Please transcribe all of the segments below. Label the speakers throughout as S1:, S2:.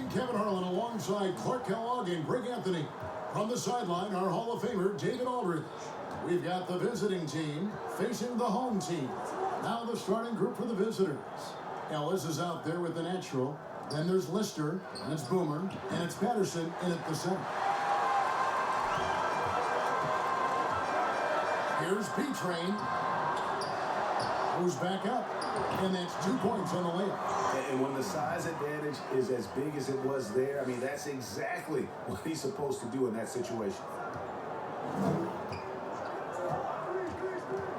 S1: I'm Kevin Harlan alongside Clark Kellogg and Greg Anthony. From the sideline, our Hall of Famer, David Aldridge. We've got the visiting team facing the home team. Now the starting group for the visitors. Ellis is out there with the natural. Then there's Lister, and it's Boomer, and it's Patterson in at the center. Here's B-Train. Goes back up, and that's 2 points on the layup.
S2: And when the size advantage is as big as it was there, I mean, that's exactly what he's supposed to do in that situation.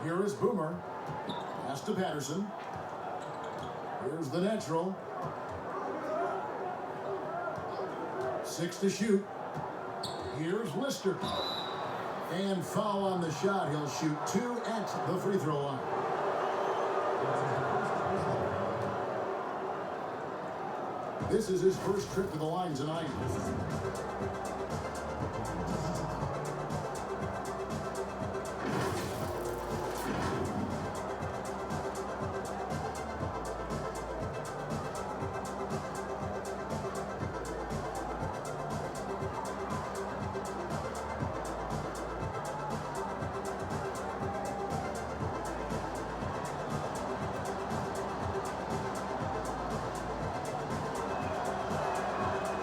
S1: Here is Boomer. Pass to Patterson. Here's the natural. 6 to shoot. Here's Lister. And foul on the shot. He'll shoot 2 at the free throw line. This is his first trip to the line tonight.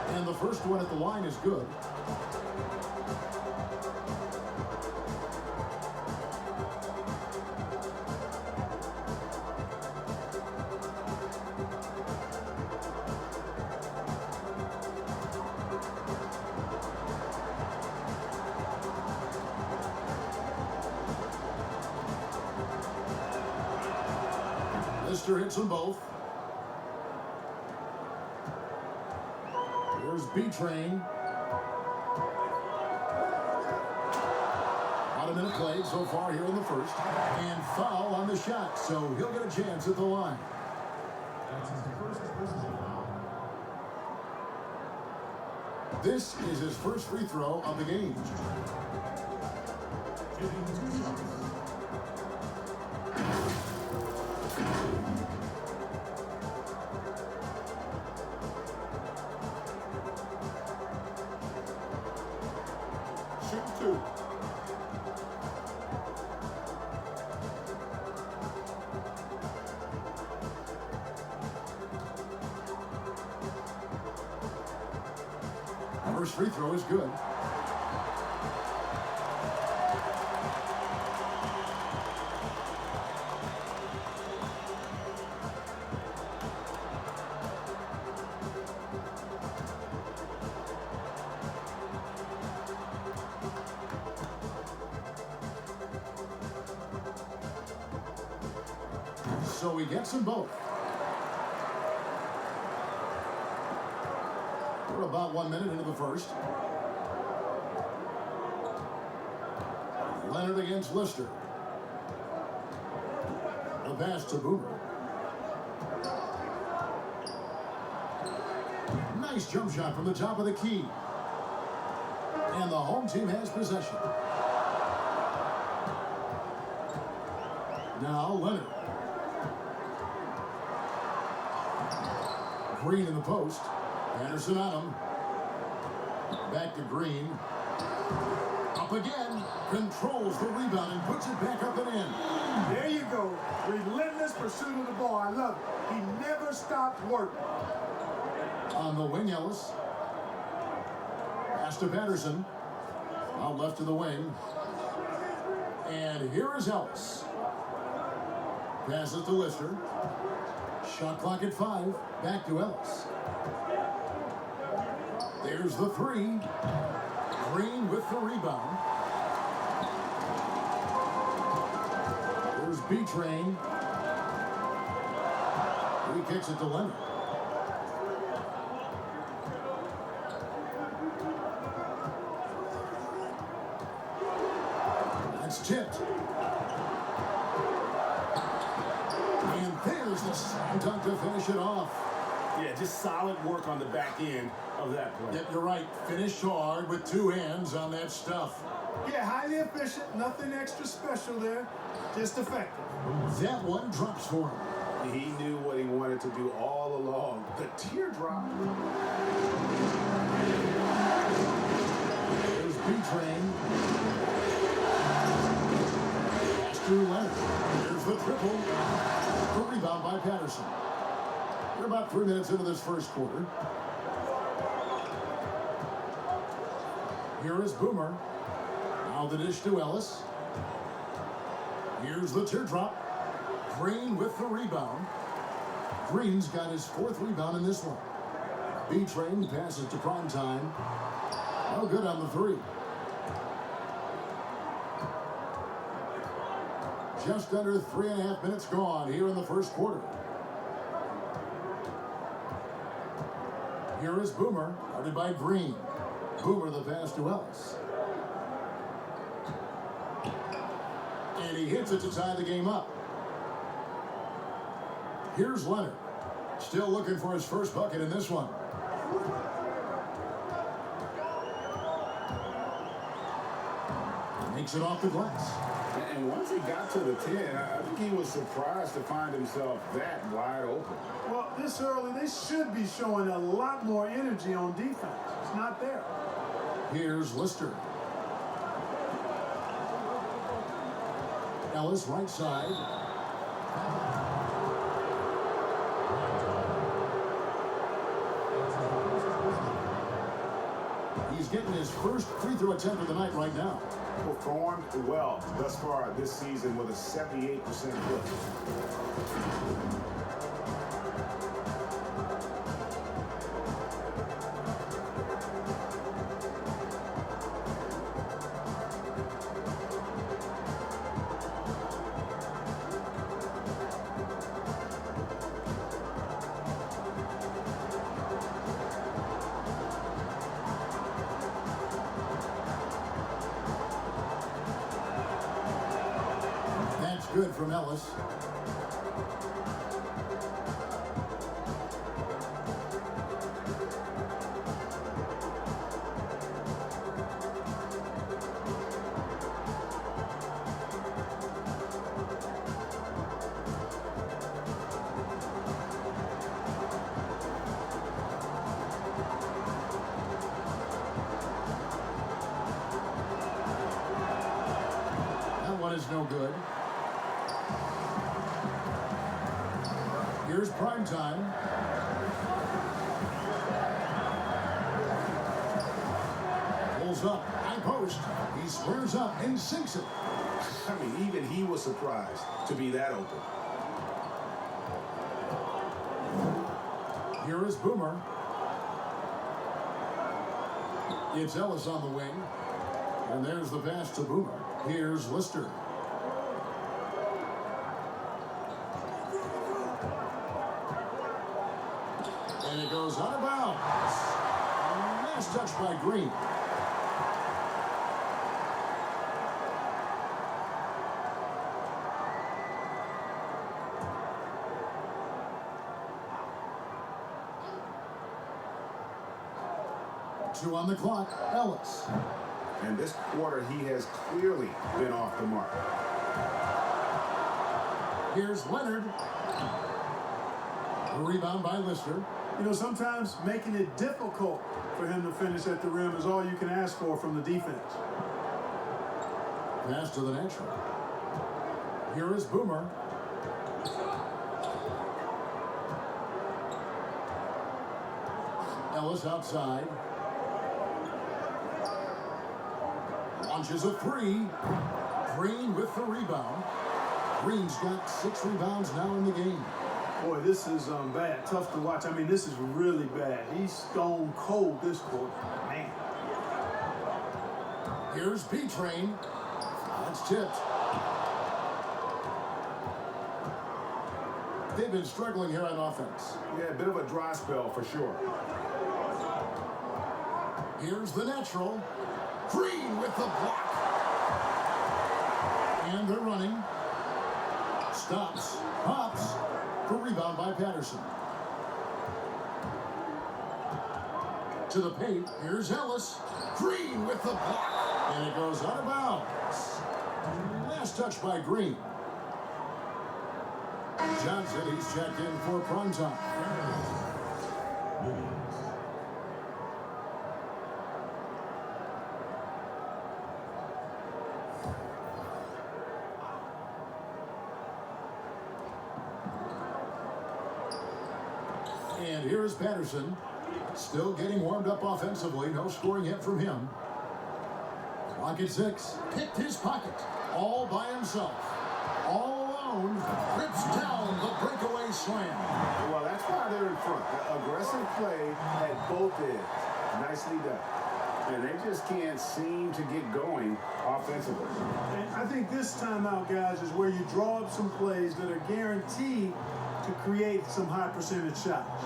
S1: And the first one at the line is good. Lister hits them both. Here's B-Train. About a minute played so far here in the first. And foul on the shot, so he'll get a chance at the line. This is his first free throw of the game. Shoot 2. First free throw is good. So he gets them both. We're about 1 minute into the first. Leonard against Lister. A pass to Boomer. Nice jump shot from the top of the key. And the home team has possession. Now Leonard. Green in the post. Anderson on him. Back to Green. Up again. Controls the rebound and puts it back up and in.
S3: There you go. Relentless pursuit of the ball. I love it. He never stopped working.
S1: On the wing, Ellis. Pass to Patterson. Out left to the wing. And here is Ellis. Passes to Lister. Shot clock at 5. Back to Ellis. There's the 3. Green with the rebound. There's B-Train. He kicks it to Leonard. That's tipped. And there's the slam dunk to finish it off.
S2: Yeah, just solid work on the back end of that play.
S1: Yep, you're right. Finished hard with 2 hands on that stuff.
S3: Yeah, highly efficient. Nothing extra special there. Just effective.
S1: That one drops for him.
S2: He knew what he wanted to do all along. The teardrop.
S1: triple. The rebound by Patterson. We're about 3 minutes into this first quarter. Here is Boomer. Now the dish to Ellis. Here's the teardrop. Green with the rebound. Green's got his 4th rebound in this one. B-Train passes to prime time. No good on the 3. Just under 3.5 minutes gone here in the first quarter. Here is Boomer, guarded by Green. Boomer the pass to Ellis. And he hits it to tie the game up. Here's Leonard. Still looking for his first bucket in this one. Makes it off the glass.
S2: And once he got to the 10, I think he was surprised to find himself that wide open.
S3: Well, this early, they should be showing a lot more energy on defense. It's not there.
S1: Here's Lister. Ellis right side. He's getting his first free throw attempt of the night right now.
S2: Performed well thus far this season with a 78% clip.
S1: Good from Ellis. That one is no good. Here's prime time. Pulls up, high post. He squares up and sinks it.
S2: I mean, even he was surprised to be that open.
S1: Here is Boomer. It's Ellis on the wing. And there's the pass to Boomer. Here's Lister. And it goes out of bounds. Last touch by Green. Two on the clock, Ellis.
S2: And this quarter, he has clearly been off the mark.
S1: Here's Leonard. A rebound by Lister.
S3: You know, sometimes making it difficult for him to finish at the rim is all you can ask for from the defense.
S1: Pass to the natural. Here is Boomer. Ellis outside. Launches a 3. Green with the rebound. Green's got 6 rebounds now in the game.
S3: Boy, this is bad. Tough to watch. I mean, this is really bad. He's stone cold this quarter. Man.
S1: Here's B-Train. That's tipped. They've been struggling here on offense.
S2: Yeah, a bit of a dry spell for sure.
S1: Here's the natural. Green with the block. And they're running. Stops. Pops. The rebound by Patterson. To the paint. Here's Ellis. Green with the block. And it goes out of bounds. Last touch by Green. Johnson, he's checked in for prime time. here's Patterson. Still getting warmed up offensively. No scoring yet from him. Clock at 6. Picked his pocket. All by himself. All alone. Rips down the breakaway slam.
S2: Well, that's why they're in front. The aggressive play at both ends. Nicely done. And they just can't seem to get going offensively.
S3: And I think this timeout, guys, is where you draw up some plays that are guaranteed to create some high percentage shots.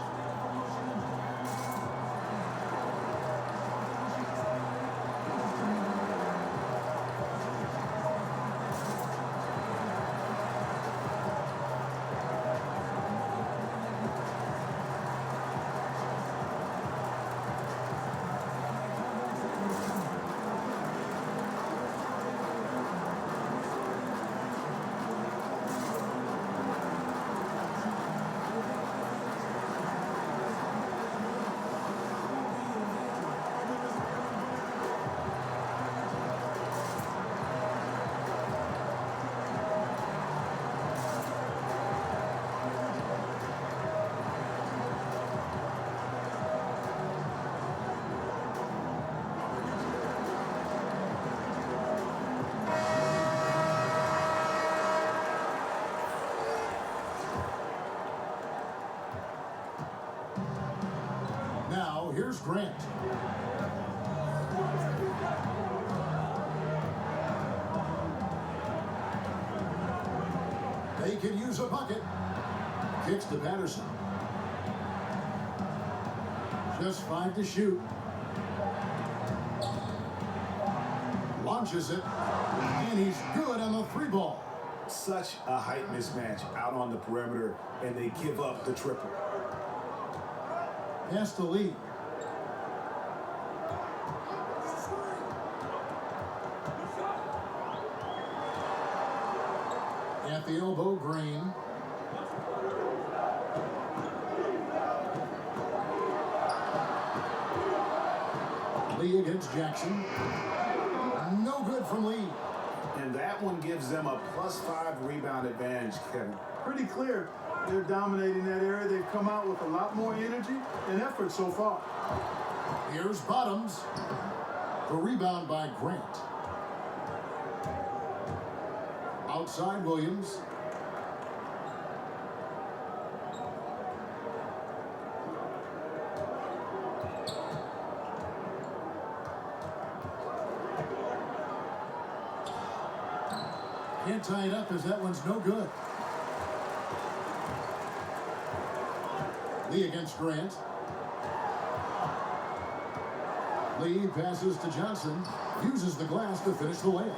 S1: Now, here's Grant. They can use a bucket. Kicks to Patterson. Just 5 to shoot. Launches it. And he's good on the 3-ball.
S2: Such a height mismatch out on the perimeter, and they give up the triple.
S1: Pass to Lee. At the elbow, Green. Lee against Jackson. No good from Lee.
S2: And that one gives them a +5 rebound advantage, Kevin.
S3: Pretty clear. They're dominating that area. They've come out with a lot more energy and effort so far.
S1: Here's Bottoms. The rebound by Grant. Outside Williams. Can't tie it up as that one's no good. Lee against Grant. Lee passes to Johnson. Uses the glass to finish the layup.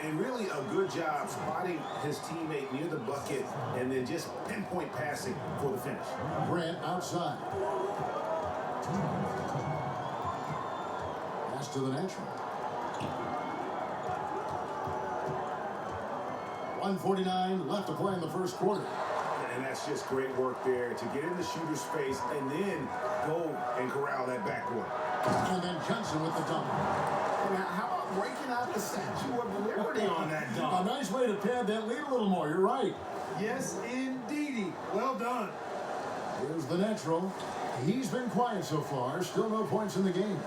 S2: And really a good job spotting his teammate near the bucket and then just pinpoint passing for the finish.
S1: Grant outside. Pass to the natural. 1:49 left to play in the first quarter.
S2: And that's just great work there to get in the shooter's face and then go and corral that backboard.
S1: And then Johnson with the dunk.
S2: Now, how about breaking out the Statue of Liberty on that
S1: A
S2: dunk?
S1: nice way to pad that lead a little more. You're right.
S3: Yes, indeedy. Well done.
S1: Here's the natural. He's been quiet so far. Still no points in the game.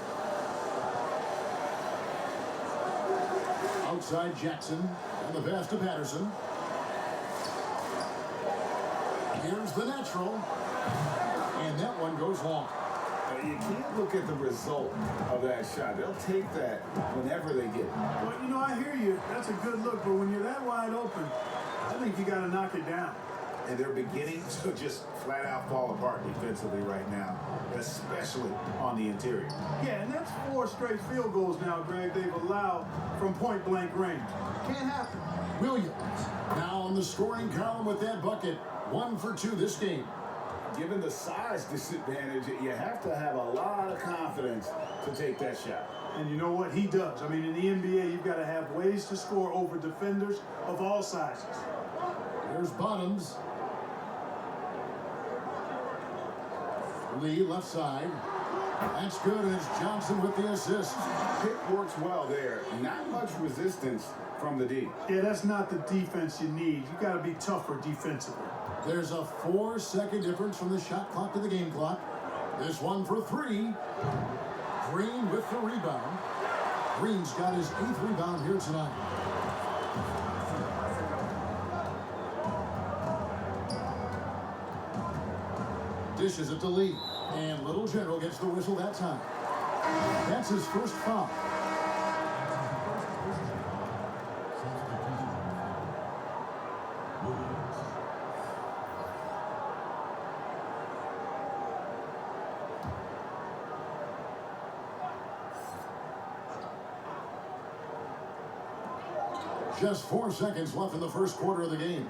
S1: Outside Jackson. And the pass to Patterson. Here's the natural. And that one goes long.
S2: You can't look at the result of that shot. They'll take that whenever they get it.
S3: Well, you know, I hear you. That's a good look, but when you're that wide open, I think you got to knock it down.
S2: And they're beginning to just flat out fall apart defensively right now, especially on the interior.
S3: Yeah, and that's 4 straight field goals now, Greg, they've allowed from point-blank range. Can't happen.
S1: Williams now on the scoring column with that bucket. 1 for 2 this game.
S2: Given the size disadvantage, you have to have a lot of confidence to take that shot.
S3: And you know what? He does. I mean, in the NBA, you've got to have ways to score over defenders of all sizes.
S1: There's Bottoms. Lee left side. That's good as Johnson with the assist.
S2: Pick works well there. Not much resistance from the D.
S3: Yeah, that's not the defense you need. You got to be tougher defensively.
S1: There's a 4-second difference from the shot clock to the game clock. This one for three. Green with the rebound. Green's got his 8th rebound here tonight. Dishes it to Lee. And Little General gets the whistle that time. That's his first foul. Just 4 seconds left in the first quarter of the game.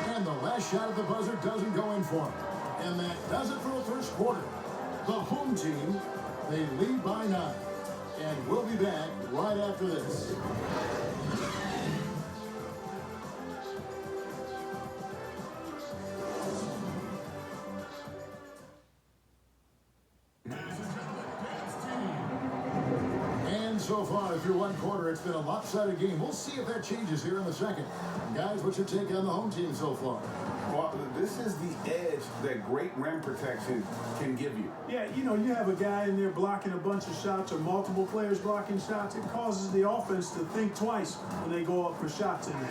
S1: And the last shot at the buzzer doesn't go in for him. And that does it for the first quarter. The home team, they lead by 9. And we'll be back right after this. So far, through one quarter, it's been a lopsided game. We'll see if that changes here in the second. Guys, what's your take on the home team so far?
S2: Well, this is the edge that great rim protection can give you.
S3: Yeah, you know, you have a guy in there blocking a bunch of shots or multiple players blocking shots. It causes the offense to think twice when they go up for shots in there.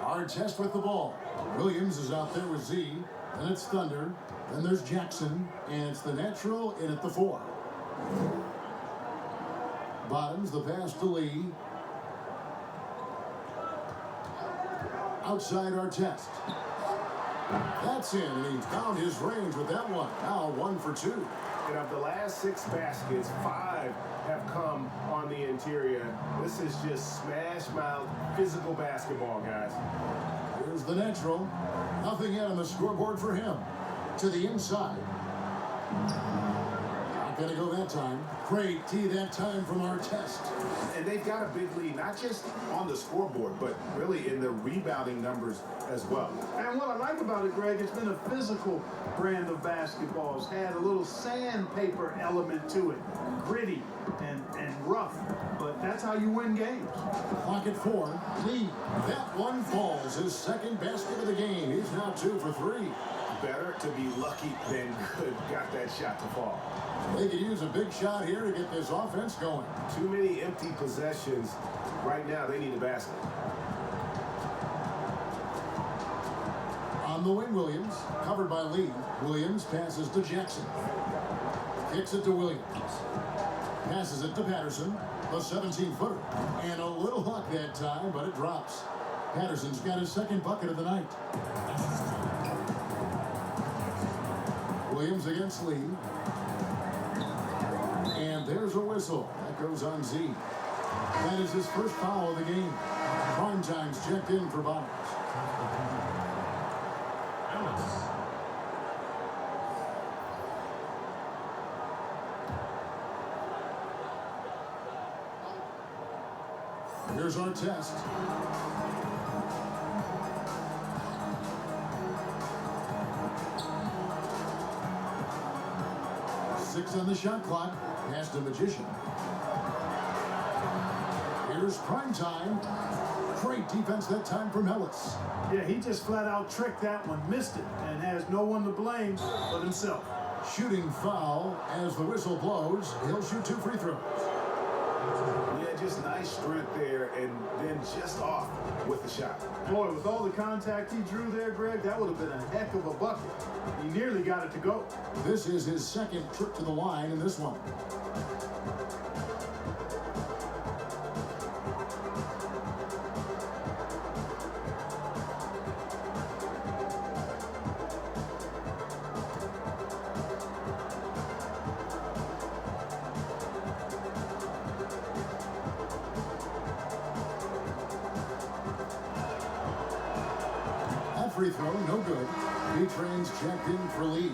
S1: Artest with the ball. Williams is out there with Z. Then it's Thunder. Then there's Jackson. And it's the natural in at the 4. Bottoms, the pass to Lee. Outside Artest. That's in, and he found his range with that one. Now 1 for 2.
S2: And of the last 6 baskets, 5 have come on the interior. This is just smash mouth physical basketball, guys.
S1: Here's the natural. Nothing yet on the scoreboard for him. To the inside. Not going to go that time. Great tee that time from Artest.
S2: And they've got a big lead, not just on the scoreboard, but really in the rebounding numbers as well.
S3: And what I like about it, Greg, it's been a physical brand of basketball. It's had a little sandpaper element to it. Gritty and rough. But that's how you win games.
S1: Clock at 4. Lee. That one falls. His second basket of the game. He's now 2 for 3.
S2: Better to be lucky than good. Got that shot to fall.
S1: They could use a big shot here to get this offense going.
S2: Too many empty possessions. Right now, they need a basket.
S1: On the wing, Williams. Covered by Lee. Williams passes to Jackson. Kicks it to Williams. Passes it to Patterson. The 17-footer. And a little luck that time, but it drops. Patterson's got his second bucket of the night. Williams against Lee. And there's a whistle. That goes on Z. That is his first foul of the game. Primetime's checked in for Bottoms. Here's our test. Six on the shot clock. Pass to Magician. Here's Primetime. Great defense that time from Ellis.
S3: Yeah, he just flat out tricked that one, missed it, and has no one to blame but himself.
S1: Shooting foul as the whistle blows. He'll shoot 2 free throws.
S2: Yeah, just nice strength there, and then just off with the shot.
S3: Boy, with all the contact he drew there, Greg, that would have been a heck of a bucket. He nearly got it to go.
S1: This is his second trip to the line in this one. Free throw, no good. B-Train's checked in for Lee.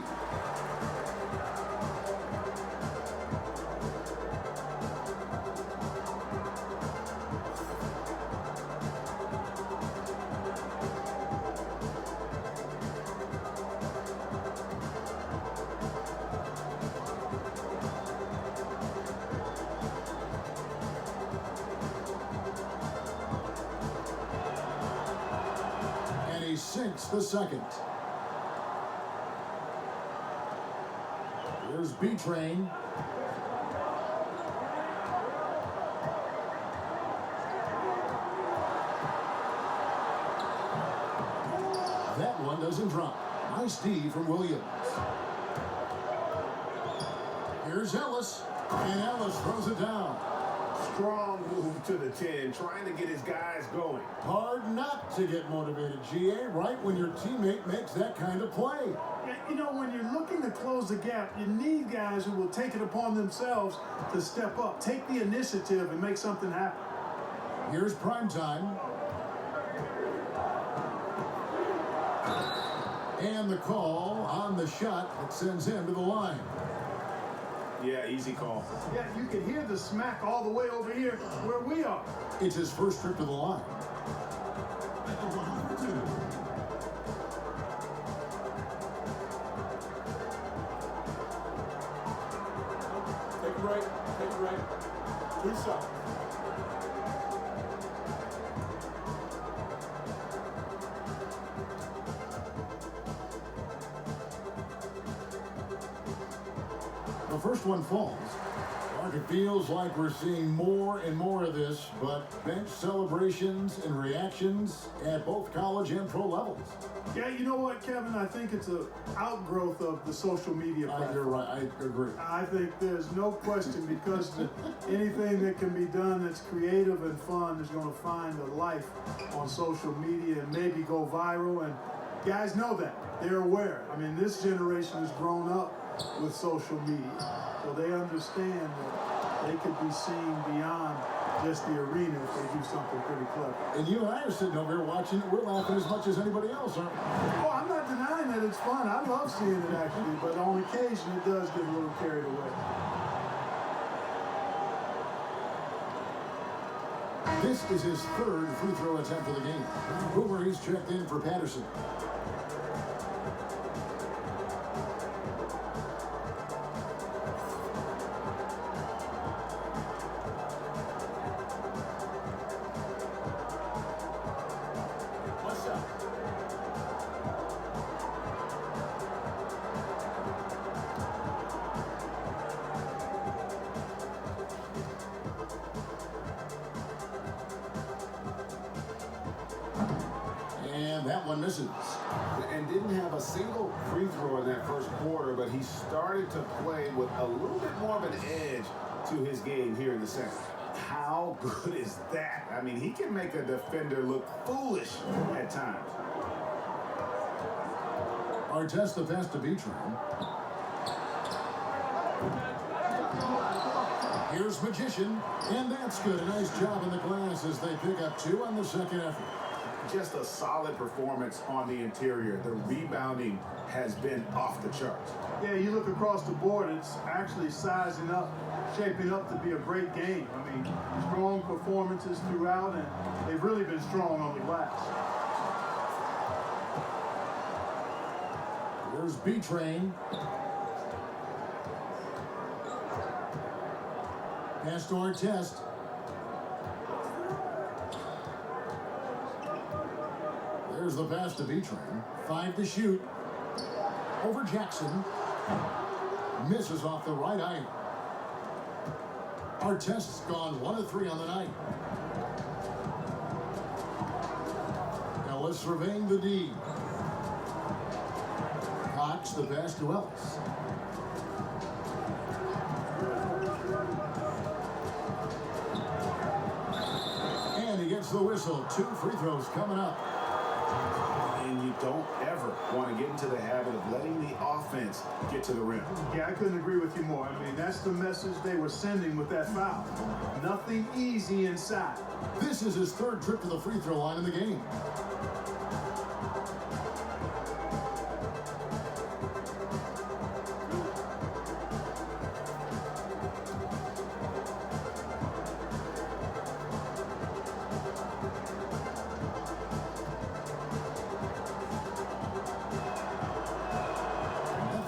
S1: sinks the second. Here's B-Train. That one doesn't drop. Nice D from Williams. Here's Ellis, and Ellis throws it down.
S2: Strong move to the 10, trying to get his guys going.
S1: Hard not to get motivated, GA, right when your teammate makes that kind of play.
S3: Yeah, you know, when you're looking to close the gap, you need guys who will take it upon themselves to step up, take the initiative, and make something happen.
S1: Here's prime time. And the call on the shot that sends him to the line.
S2: Yeah, easy call.
S3: Yeah, you can hear the smack all the way over here where we are.
S1: It's his first trip to the line.
S4: Take a break. Take a break. 2 shots.
S1: The first one falls. Mark, it feels like we're seeing more and more of this, but bench celebrations and reactions at both college and pro levels.
S3: Yeah, you know what, Kevin? I think it's an outgrowth of the social media platform.
S1: You're right. I agree.
S3: I think there's no question because anything that can be done that's creative and fun is going to find a life on social media and maybe go viral. And guys know that. They're aware. I mean, this generation has grown up with social media. So they understand that they could be seen beyond just the arena if they do something pretty clever.
S1: And you and I are sitting over here watching it. We're laughing as much as anybody else, aren't we?
S3: Oh, I'm not denying that it's fun. I love seeing it actually, but on occasion it does get a little carried away.
S1: This is his third free throw attempt of the game. Boomer, he's checked in for Patterson. And that one misses.
S2: And didn't have a single free throw in that first quarter, but he started to play with a little bit more of an edge to his game here in the second. How good is that? I mean, he can make a defender look foolish at times.
S1: Artest the pass to B-Train. Here's Magician, and that's good. A nice job in the glass as they pick up 2 on the second effort.
S2: Just a solid performance on the interior. The rebounding has been off the charts.
S3: Yeah, you look across the board, it's actually sizing up, shaping up to be a great game. I mean, strong performances throughout, and they've really been strong on the glass.
S1: Here's B-Train. Pass to Artest. There's the pass to B-Train. 5 to shoot. Over Jackson. Misses off the right eye. Artest's gone 1 of 3 on the night. Ellis surveying the D. Cox the pass to Ellis. And he gets the whistle. 2 free throws coming up.
S2: And you don't ever want to get into the habit of letting the offense get to the rim.
S3: Yeah, I couldn't agree with you more. I mean, that's the message they were sending with that foul. Nothing easy inside.
S1: This is his 3rd trip to the free throw line in the game.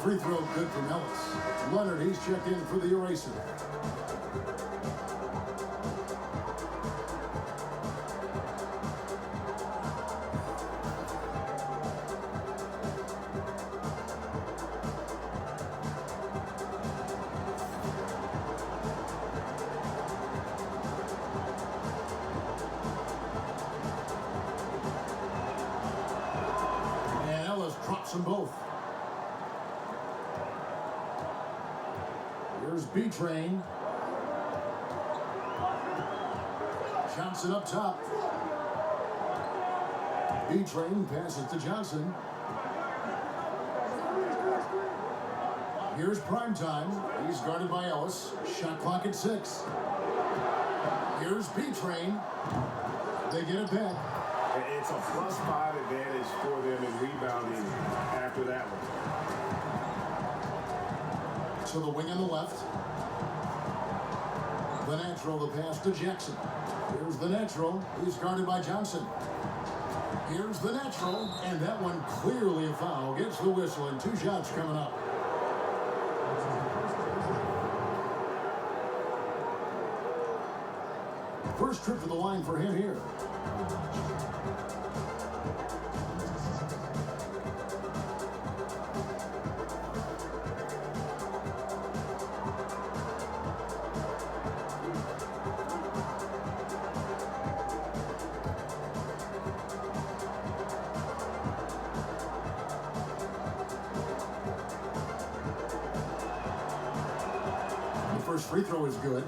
S1: Free throw good from Ellis. Leonard, he's checked in for the eraser. them both. Here's B-Train. Johnson up top. B-Train passes to Johnson. Here's Primetime. He's guarded by Ellis. Shot clock at 6. Here's B-Train. They get it back.
S2: It's a +5 advantage for them in rebounding after that one.
S1: To the wing on the left. The natural, the pass to Jackson. Here's the natural. He's guarded by Johnson. Here's the natural, and that one clearly a foul. Gets the whistle, and 2 shots coming up. First trip to the line for him here. The first free throw is good.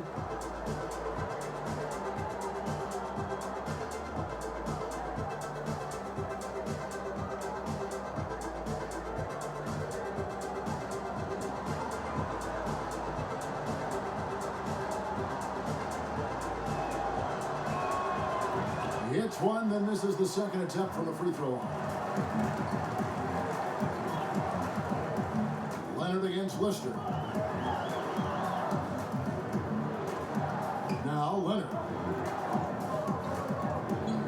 S1: He hits one, then misses the second attempt from the free throw line. Leonard against Lister. Now Leonard.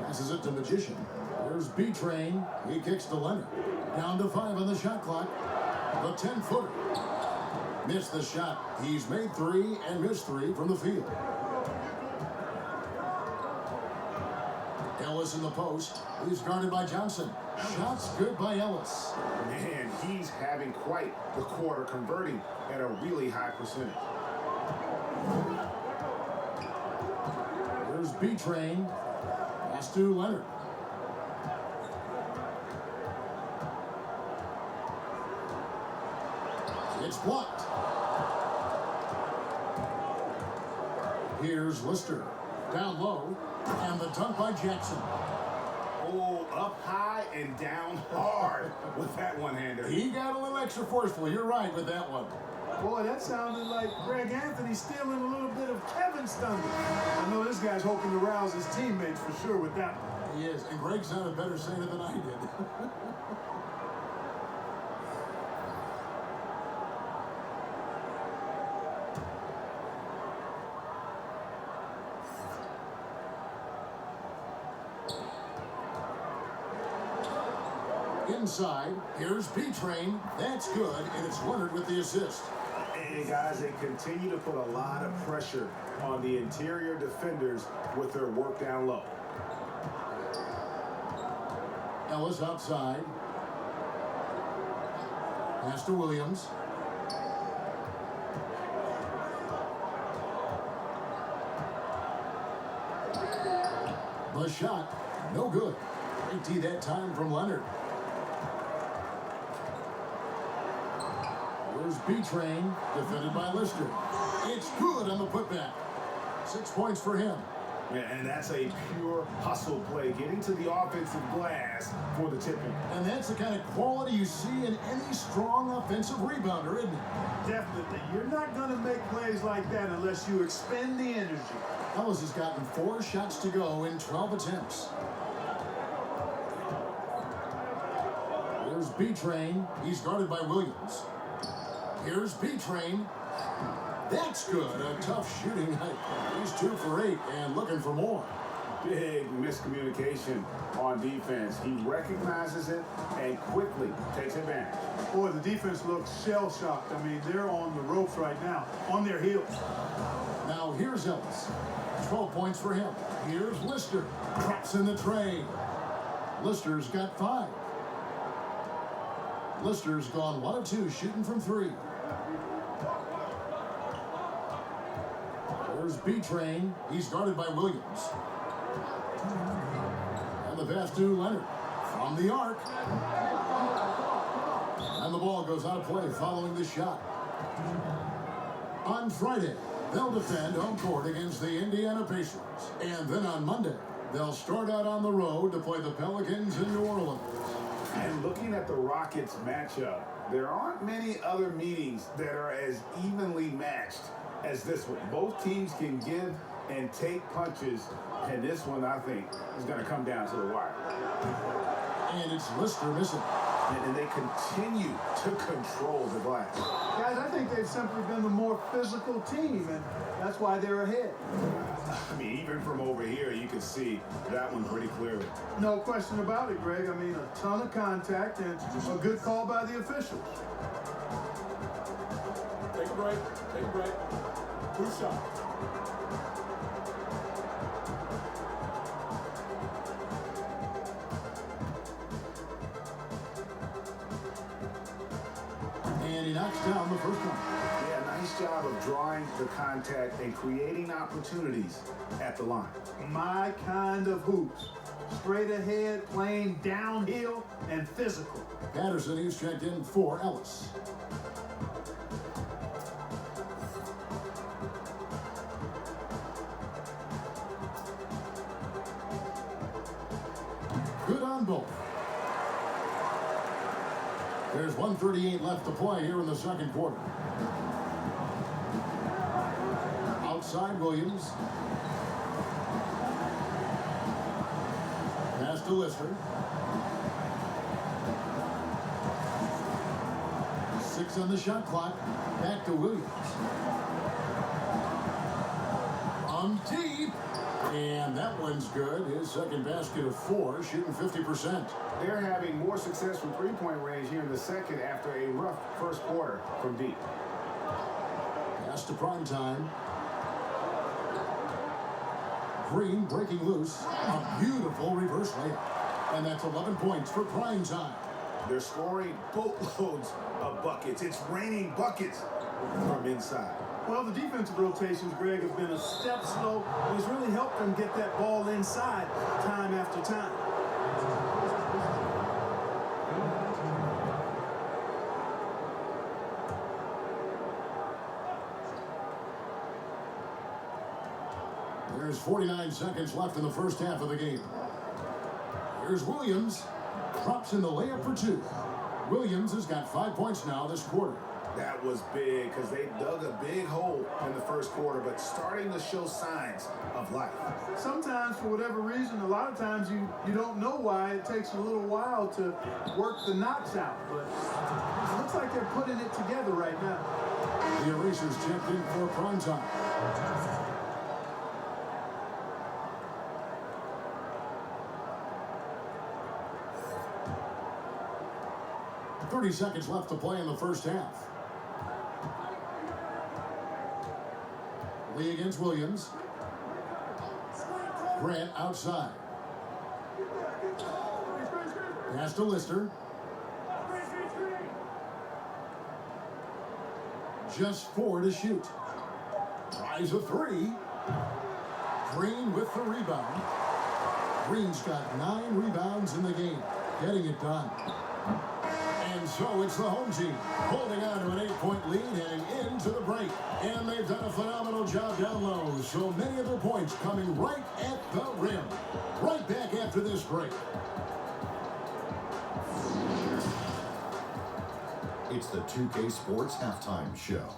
S1: Passes it to Magician. There's B-Train. He kicks to Leonard. Down to 5 on the shot clock. The 10-footer. Missed the shot. He's made 3 and missed 3 from the field. Ellis in the post. He's guarded by Johnson. Shots good by Ellis.
S2: Man, he's having quite the quarter, converting at a really high percentage.
S1: There's B-Train. Pass to Leonard. It's blocked. Here's Lister. Down low. And the dunk by Jackson.
S2: Oh, up high and down hard with that one-hander.
S1: He got a little extra forceful. You're right with that one.
S3: Boy, that sounded like Greg Anthony stealing a little bit of Kevin's thunder. I know this guy's hoping to rouse his teammates for sure with that one.
S1: He is. And Greg sounded better saying it than I did. Inside, here's B-Train. That's good, and it's Leonard with the assist.
S2: And guys, they continue to put a lot of pressure on the interior defenders with their work down low.
S1: Ellis outside. Pass to Williams. The shot, no good. Great D that time from Leonard. There's B-Train, defended by Lister. It's good on the putback. 6 points for him.
S2: Yeah, and that's a pure hustle play, getting to the offensive glass for the tip-in.
S1: And that's the kind of quality you see in any strong offensive rebounder, isn't it?
S3: Definitely. You're not going to make plays like that unless you expend the energy.
S1: Ellis has gotten 4 shots to go in 12 attempts. There's B-Train. He's guarded by Williams. Here's B-Train. That's good. A tough shooting night. He's 2 for 8 and looking for more.
S2: Big miscommunication on defense. He recognizes it and quickly takes advantage.
S3: Boy, the defense looks shell-shocked. I mean, they're on the ropes right now, on their heels.
S1: Now here's Ellis. 12 points for him. Here's Lister. Drops in the tray. Lister's got 5. Lister's gone 1 of 2 shooting from 3. There's B-Train. He's guarded by Williams. And the pass to Leonard. From the arc. And the ball goes out of play following the shot. On Friday, they'll defend home court against the Indiana Pacers. And then on Monday, they'll start out on the road to play the Pelicans in New Orleans.
S2: And looking at the Rockets matchup, there aren't many other meetings that are as evenly matched as this one. Both teams can give and take punches, and this one, I think, is going to come down to the wire.
S1: And it's Lister missing.
S2: And they continue to control the glass.
S3: Guys, I think they've simply been the more physical team, and that's why they're ahead.
S2: I mean, even from over here, you can see that one pretty clearly.
S3: No question about it, Greg. I mean, a ton of contact and a good call by the officials.
S4: Take a break. Take a break. 2 shots.
S1: And he knocks down the first one.
S2: Yeah, nice job of drawing the contact and creating opportunities at the line.
S3: My kind of hoops. Straight ahead, playing downhill, and physical.
S1: Patterson, he's checked in for Ellis. Good on both. There's 1:38 left to play here in the second quarter. Outside Williams. Pass to Lister. 6 on the shot clock. Back to Williams. Deep. And that one's good. His second basket of 4, shooting 50%.
S2: They're having more success from three-point range here in the second after a rough first quarter from deep.
S1: Pass to prime time. Green breaking loose. A beautiful reverse layup. And that's 11 points for prime time.
S2: They're scoring boatloads of buckets. It's raining buckets from inside.
S3: Well, the defensive rotations, Greg, have been a step slow, and it's really helped them get that ball inside time after time.
S1: There's 49 seconds left in the first half of the game. Here's Williams. Drops in the layup for 2. Williams has got 5 points now this quarter.
S2: That was big because they dug a big hole in the first quarter, but starting to show signs of life.
S3: Sometimes, for whatever reason, a lot of times you don't know why. It takes a little while to work the knots out, but it looks like they're putting it together right now.
S1: The Erasers checked in for prime time. .30 seconds left to play in the first half. Lee against Williams. Grant outside. Pass to Lister. Just 4 to shoot. Tries a 3. Green with the rebound. Green's got 9 rebounds in the game. Getting it done. And so it's the home team holding on to an 8-point lead heading into the break. And they've done a phenomenal job down low. So many of their points coming right at the rim. Right back after this break.
S5: It's the 2K Sports Halftime Show.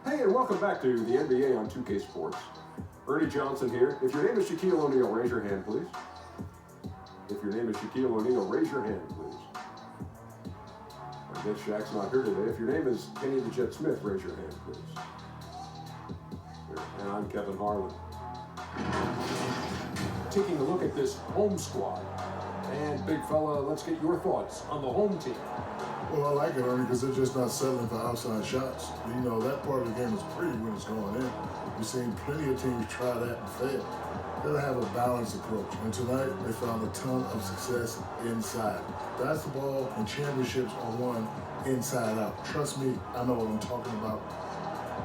S6: Hey, and welcome back to the NBA on 2K Sports. Ernie Johnson here. If your name is Shaquille O'Neal, raise your hand, please. If your name is Shaquille O'Neal, raise your hand, please. I guess Shaq's not here today. If your name is Kenny the Jet Smith, raise your hand, please. And I'm Kevin Harlan. Taking a look at this home squad. And big fella, let's get your thoughts on the home team.
S7: Well, I like it, Ernie, because they're just not settling for outside shots. You know, that part of the game is pretty when it's going in. We've seen plenty of teams try that and fail. Gotta have a balanced approach. And tonight, they found a ton of success inside. Basketball and championships are won inside out. Trust me, I know what I'm talking about.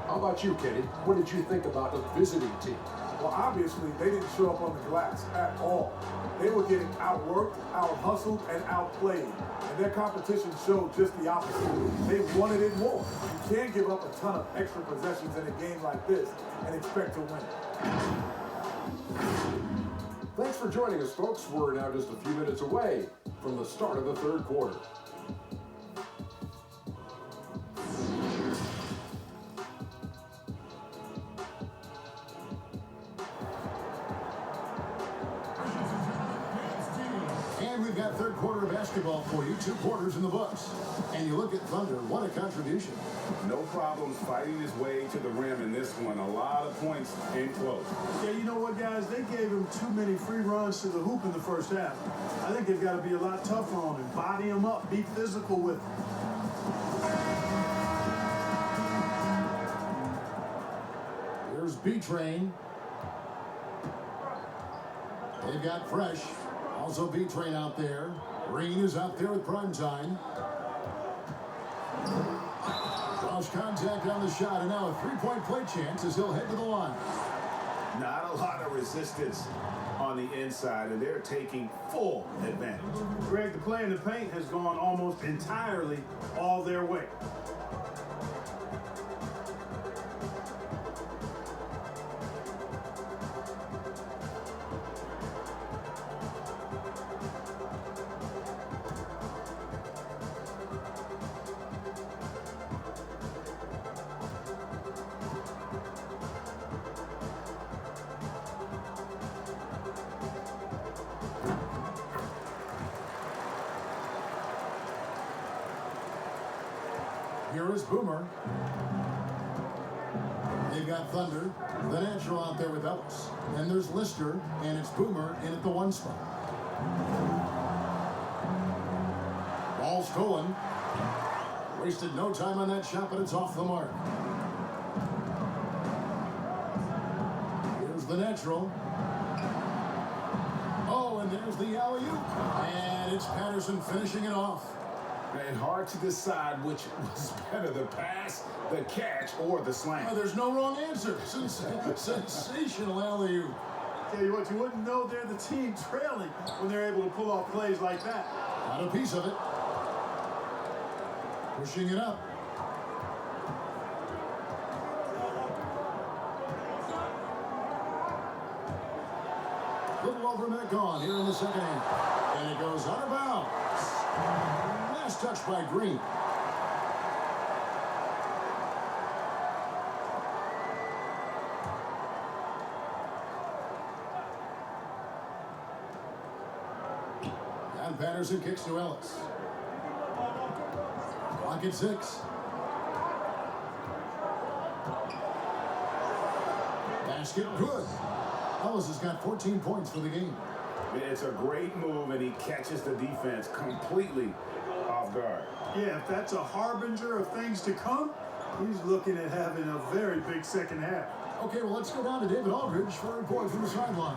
S6: How about you, Kenny? What did you think about the visiting team?
S4: Well, obviously, they didn't show up on the glass at all. They were getting outworked, out-hustled, and outplayed. And their competition showed just the opposite. They wanted it more. You can't give up a ton of extra possessions in a game like this and expect to win.
S6: Thanks for joining us, folks. We're now just a few minutes away from the start of the third quarter.
S1: And we've got third quarter of basketball for you. 2 quarters in the books. And you look at Thunder, what a contribution.
S2: No problems fighting his way to the rim in this one. A lot of points in close.
S3: Yeah, you know what, guys? They gave him too many free runs to the hoop in the first half. I think they've got to be a lot tougher on him. Body him up. Be physical with him.
S1: Here's B-Train. They've got Fresh. Also B-Train out there. Green is out there with Primetime. Draws contact on the shot, and now a 3-point play chance as he'll head to the line.
S2: Not a lot of resistance on the inside, and they're taking full advantage.
S3: Greg, the play in the paint has gone almost entirely all their way.
S1: Here is Boomer. They've got Thunder, the natural out there with Ellis. Then there's Lister, and it's Boomer in at the 1 spot. Ball stolen. Wasted no time on that shot, but it's off the mark. Here's the natural. Oh, and there's the alley-oop. And it's Patterson finishing it off.
S2: And hard to decide which was better, the pass, the catch, or the slam.
S1: Oh, there's no wrong answer. Sensational alley-oop.
S3: Tell you what, you wouldn't know they're the team trailing when they're able to pull off plays like that.
S1: Got a piece of it. Pushing it up. Little over a minute gone here in the second half. And it goes out of bounds. Last touch by Green. And Patterson kicks to Ellis. Clock at 6. Basket good. Ellis has got 14 points for the game.
S2: It's a great move, and he catches the defense completely off guard.
S3: Yeah, if that's a harbinger of things to come, he's looking at having a very big second half.
S1: Okay, well, let's go down to David Aldridge for a report from the sideline.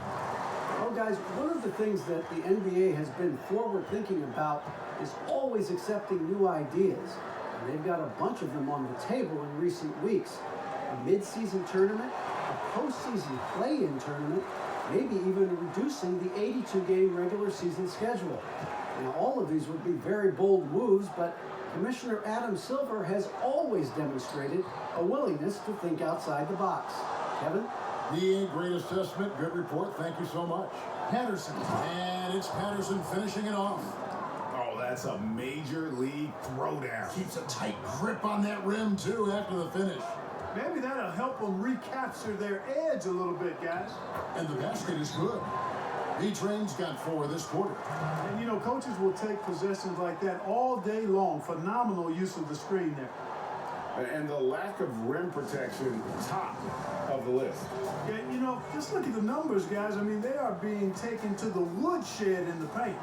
S8: Well, guys, one of the things that the NBA has been forward-thinking about is always accepting new ideas. And they've got a bunch of them on the table in recent weeks. A mid-season tournament, a postseason play-in tournament, maybe even reducing the 82-game regular season schedule. Now, all of these would be very bold moves, but Commissioner Adam Silver has always demonstrated a willingness to think outside the box. Kevin?
S1: The great assessment, good report, thank you so much. Patterson, and it's Patterson finishing it off.
S2: Oh, that's a major league throwdown.
S1: Keeps a tight grip on that rim, too, after the finish.
S3: Maybe that'll help them recapture their edge a little bit, guys.
S1: And the basket is good. B-Train's got 4 this quarter.
S3: And, you know, coaches will take possessions like that all day long. Phenomenal use of the screen there.
S2: And the lack of rim protection, top of the list.
S3: Yeah, you know, just look at the numbers, guys. I mean, they are being taken to the woodshed in the paint.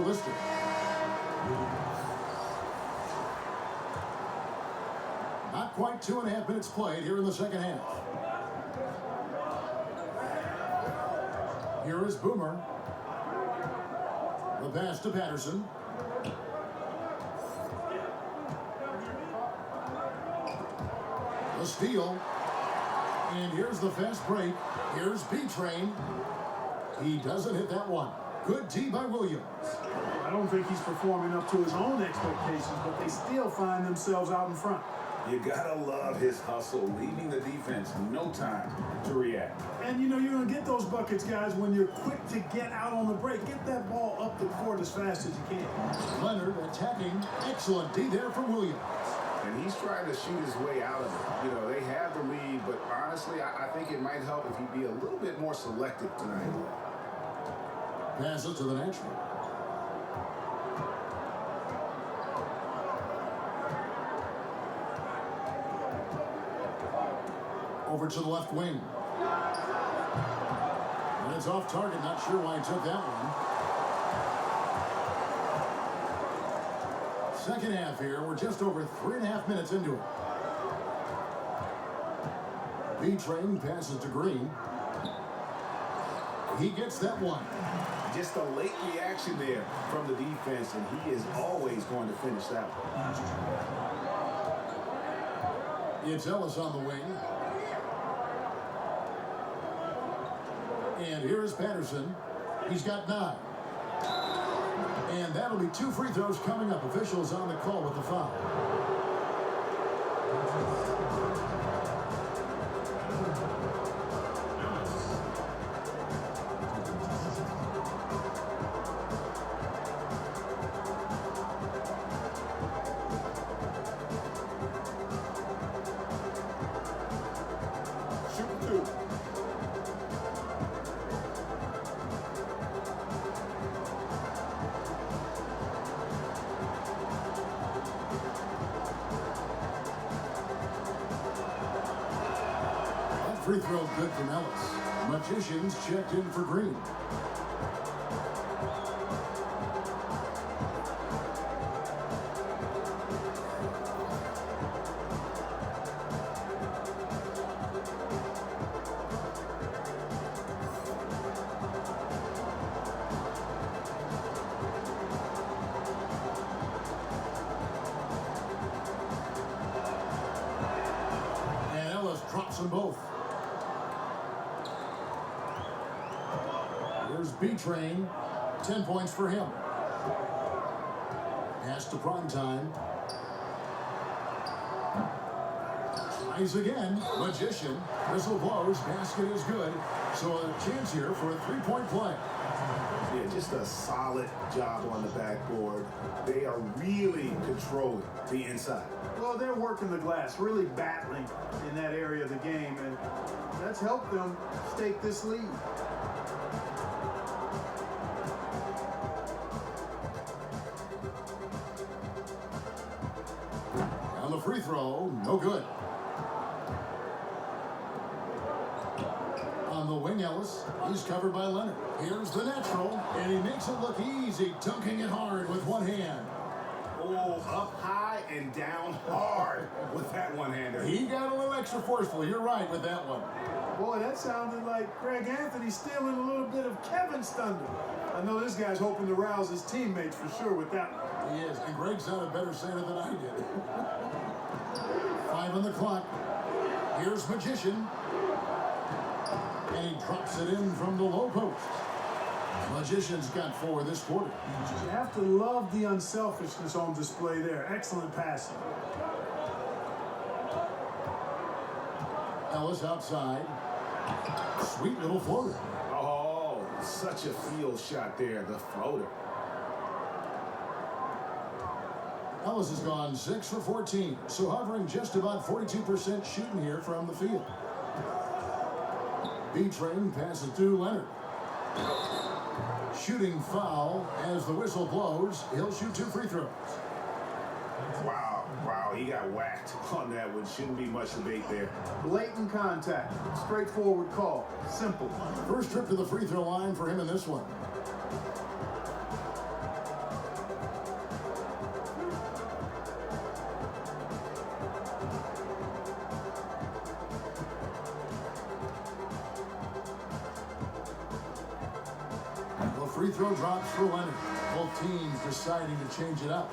S1: Lister. Not quite 2.5 minutes played here in the second half. Here is Boomer. The pass to Patterson. The steal. And here's the fast break. Here's B-Train. He doesn't hit that one. Good D by Williams.
S3: I don't think he's performing up to his own expectations, but they still find themselves out in front.
S2: You gotta love his hustle, leaving the defense no time to react.
S3: And you know you're gonna get those buckets, guys, when you're quick to get out on the break. Get that ball up the court as fast as you can.
S1: Leonard attacking. Excellent D there from Williams.
S2: And he's trying to shoot his way out of it. You know, they have the lead, but honestly, I think it might help if he'd be a little bit more selective tonight.
S1: Passes to the natural. Over to the left wing. And it's off target. Not sure why he took that one. Second half here. We're just over 3.5 minutes into it. B-Train passes to Green. He gets that one.
S2: Just a late reaction there from the defense, and he is always going to finish that one.
S1: It's Ellis on the wing. And here's Patterson. He's got 9. And that'll be 2 free throws coming up. Officials on the call with the foul.
S2: Shoot 2.
S1: Free throw good from Ellis. Magicians checked in for Green. And Ellis drops them both. Here's B-Train, 10 points for him. Pass to Primetime. Tries again. Magician. Whistle blows. Basket is good. So a chance here for a 3-point play.
S2: Yeah, just a solid job on the backboard. They are really controlling the inside.
S3: Well, they're working the glass, really battling in that area of the game, and that's helped them stake this lead.
S1: On the free throw, no good. On the wing, Ellis. He's covered by Leonard. Here's the natural, and he makes it look easy, dunking it hard with one hand.
S2: Oh, up high and down hard with that one-hander.
S1: He got a little extra forceful. You're right with that one.
S3: Boy, that sounded like Greg Anthony stealing a little bit of Kevin's thunder. I know this guy's hoping to rouse his teammates for sure with that one.
S1: He is, and Greg sounded better saying it than I did. 5 on the clock. Here's Magician. And he drops it in from the low post. Magician's got 4 this quarter.
S3: You have to love the unselfishness on display there. Excellent passing.
S1: Ellis outside. Sweet little floater.
S2: Oh, such a field shot there, the floater.
S1: Ellis has gone 6 for 14, so hovering just about 42% shooting here from the field. B-Train passes to Leonard. Shooting foul as the whistle blows. He'll shoot 2 free throws.
S2: Wow, he got whacked on that one. Shouldn't be much debate there.
S3: Blatant contact. Straightforward call. Simple.
S1: First trip to the free throw line for him in this one. free throw drops for Leonard. Both teams deciding to change it up.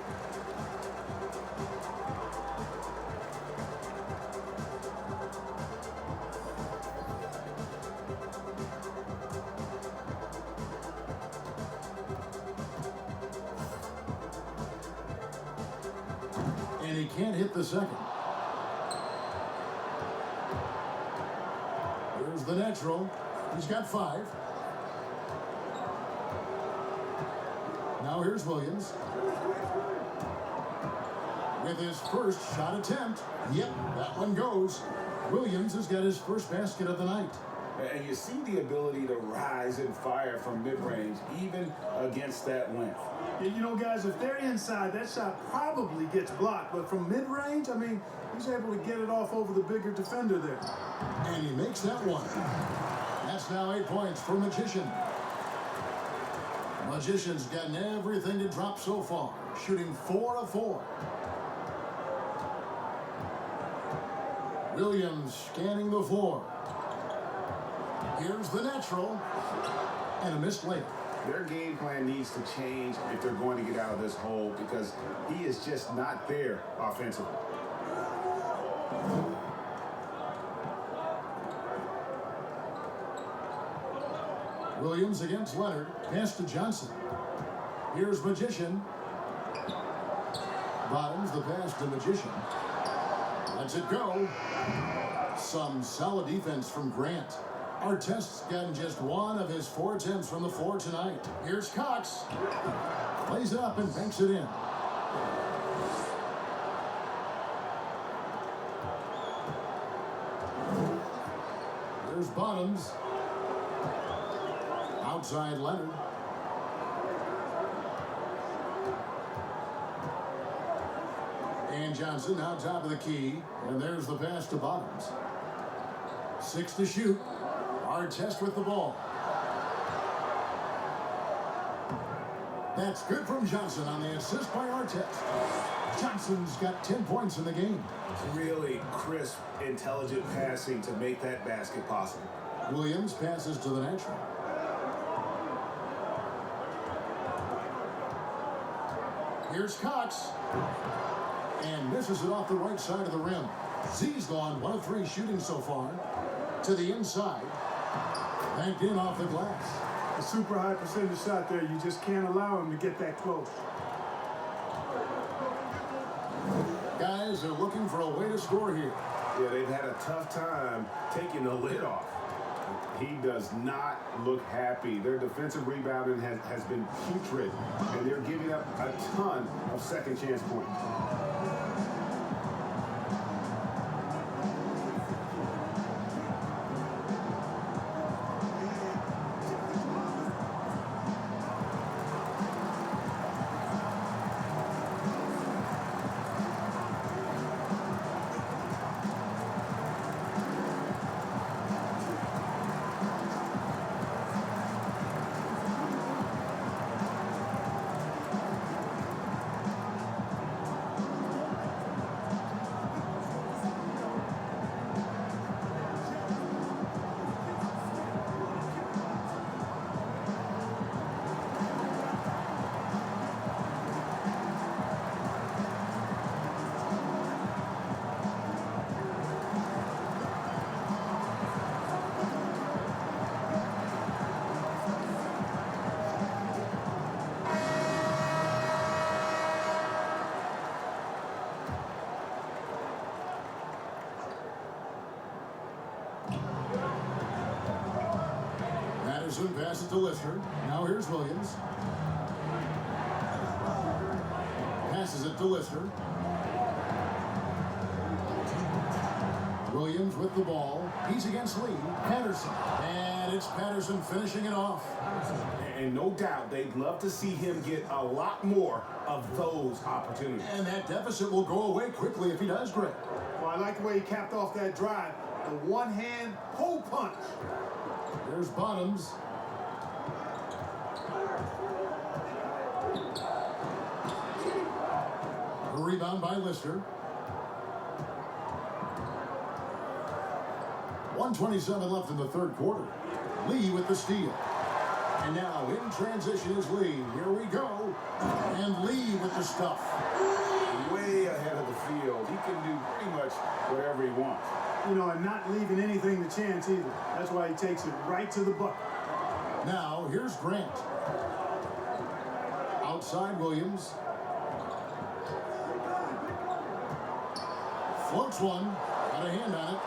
S1: And he can't hit the second. Here's the natural. He's got 5. Now here's Williams. With his first shot attempt. Yep, that one goes. Williams has got his first basket of the night.
S2: And you see the ability to rise and fire from mid-range, even against that length.
S3: Yeah, you know, guys, if they're inside, that shot probably gets blocked. But from mid-range, I mean, he's able to get it off over the bigger defender there.
S1: And he makes that one. That's now 8 points for Magician. Magician's gotten everything to drop so far, shooting 4 of 4. Williams scanning the floor. Here's the natural. And a missed layup.
S2: Their game plan needs to change if they're going to get out of this hole because he is just not there offensively.
S1: Williams against Leonard. Pass to Johnson. Here's Magician. Bottoms the pass to Magician. Lets it go. Some solid defense from Grant. Artest's gotten just 1 of his 4 attempts from the floor tonight. Here's Cox. Plays it up and banks it in. Here's Bottoms. Outside Leonard. And Johnson now top of the key. And there's the pass to Bottoms. 6 to shoot. Artest with the ball. That's good from Johnson on the assist by Artest. Johnson's got 10 points in the game.
S2: Really crisp, intelligent passing to make that basket possible.
S1: Williams passes to the natural. Here's Cox. And misses it off the right side of the rim. Z's gone 1 of 3 shooting so far. To the inside. Banked in off the glass.
S3: A super high percentage shot there. You just can't allow him to get that close.
S1: Guys are looking for a way to score here.
S2: Yeah, they've had a tough time taking the lid off. He does not look happy. Their defensive rebounding has been putrid, and they're giving up a ton of second chance points.
S1: Patterson passes to Lister. Now here's Williams. Passes it to Lister. Williams with the ball. He's against Lee. Patterson. And it's Patterson finishing it off.
S2: And no doubt they'd love to see him get a lot more of those opportunities.
S1: And that deficit will go away quickly if he does, Greg.
S3: Well, I like the way he capped off that drive. The one-hand pull punch.
S1: There's Bottoms. A rebound by Lister. 1:27 left in the third quarter. Lee with the steal. And now in transition is Lee. Here we go. And Lee with the stuff.
S2: Way ahead of the field. He can do pretty much whatever he wants.
S3: You know, and not leaving anything to chance either. That's why he takes it right to the bucket.
S1: Now here's Grant. Outside Williams. Floats one. Got a hand on it.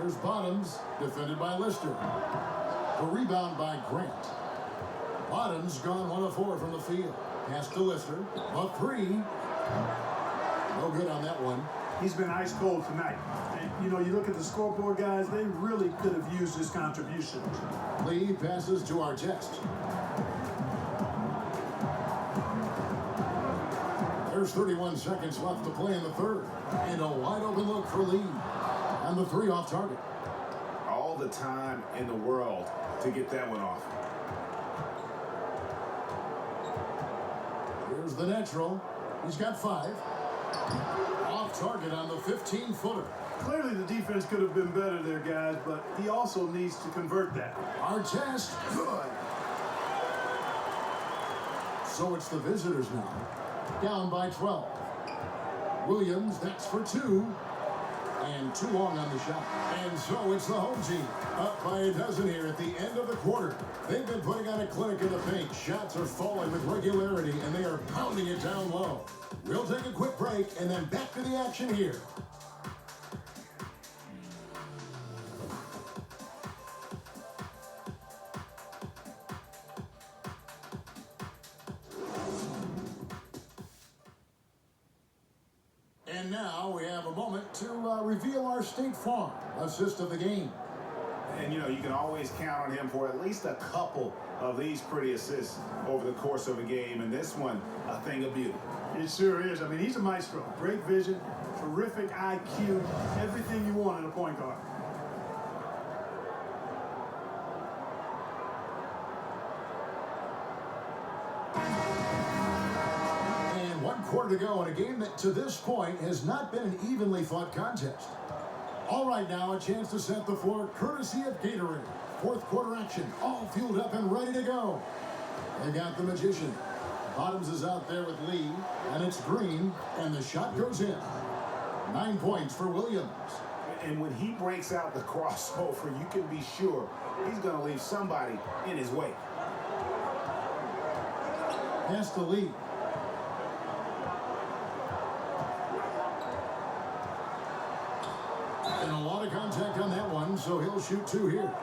S1: Here's Bottoms, defended by Lister. The rebound by Grant. Bottoms gone 1 of 4 from the field. Pass to Lister. A three. No good on that one.
S3: He's been ice cold tonight. And, you know, you look at the scoreboard, guys, they really could have used his contribution.
S1: Lee passes to Artest. There's 31 seconds left to play in the third. And a wide open look for Lee. And the three off target.
S2: All the time in the world to get that one off.
S1: Here's the natural. He's got 5. Off target on the 15-footer.
S3: Clearly the defense could have been better there, guys, but he also needs to convert that.
S1: Artest, good. So it's the visitors now. Down by 12. Williams, that's for 2. And too long on the shot. And so it's the home team. Up by a dozen here at the end of the quarter. They've been putting on a clinic in the paint. Shots are falling with regularity, and they are pounding it down low. We'll take a quick break, and then back to the action here. And now we have a moment to reveal our State Farm assist of the game.
S2: And, you know, you can always count on him for at least a couple of these pretty assists over the course of a game. And this one, a thing of beauty.
S3: It sure is. I mean, he's a maestro. Great vision, terrific IQ, everything you want in a point guard.
S1: And 1 quarter to go in a game that to this point has not been an evenly fought contest. All right, now a chance to set the floor courtesy of Gatorade. 4th quarter action, all fueled up and ready to go. They got the magician. Bottoms is out there with Lee, and it's Green, and the shot goes in. 9 points for Williams.
S2: And when he breaks out the crossover, you can be sure he's going to leave somebody in his wake.
S1: Pass to Lee. And a lot of contact on that one, so he'll shoot 2 here.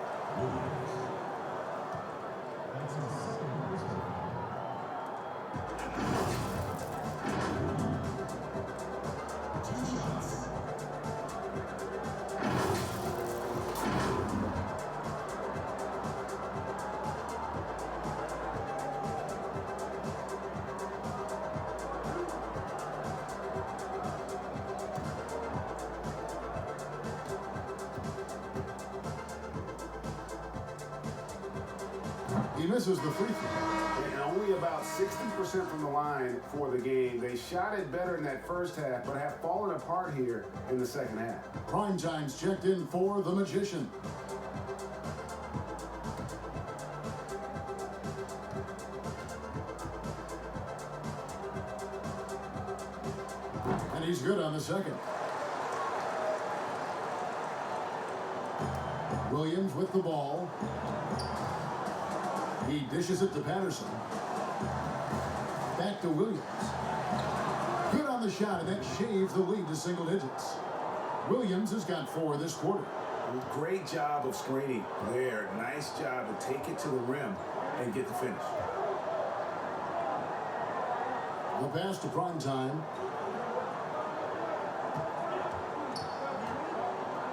S1: He misses the free throw.
S2: And only about 60% from the line for the game. They shot it better in that first half, but have fallen apart here in the second half.
S1: Prime time's checked in for the magician. And he's good on the second. Williams with the ball. He dishes it to Patterson. Back to Williams. Good on the shot, and that shaves the lead to single digits. Williams has got 4 this quarter.
S2: Great job of screening there. Nice job to take it to the rim and get the finish.
S1: The pass to Prime time.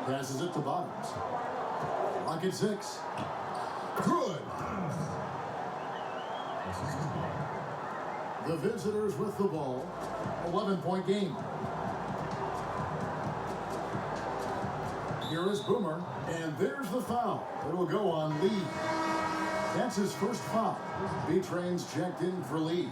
S1: Passes it to Bottoms. Lock at 6. Good. The visitors with the ball. 11-point game. Here is Boomer, and there's the foul. It will go on Lee. That's his first foul. B-Train's checked in for Lee.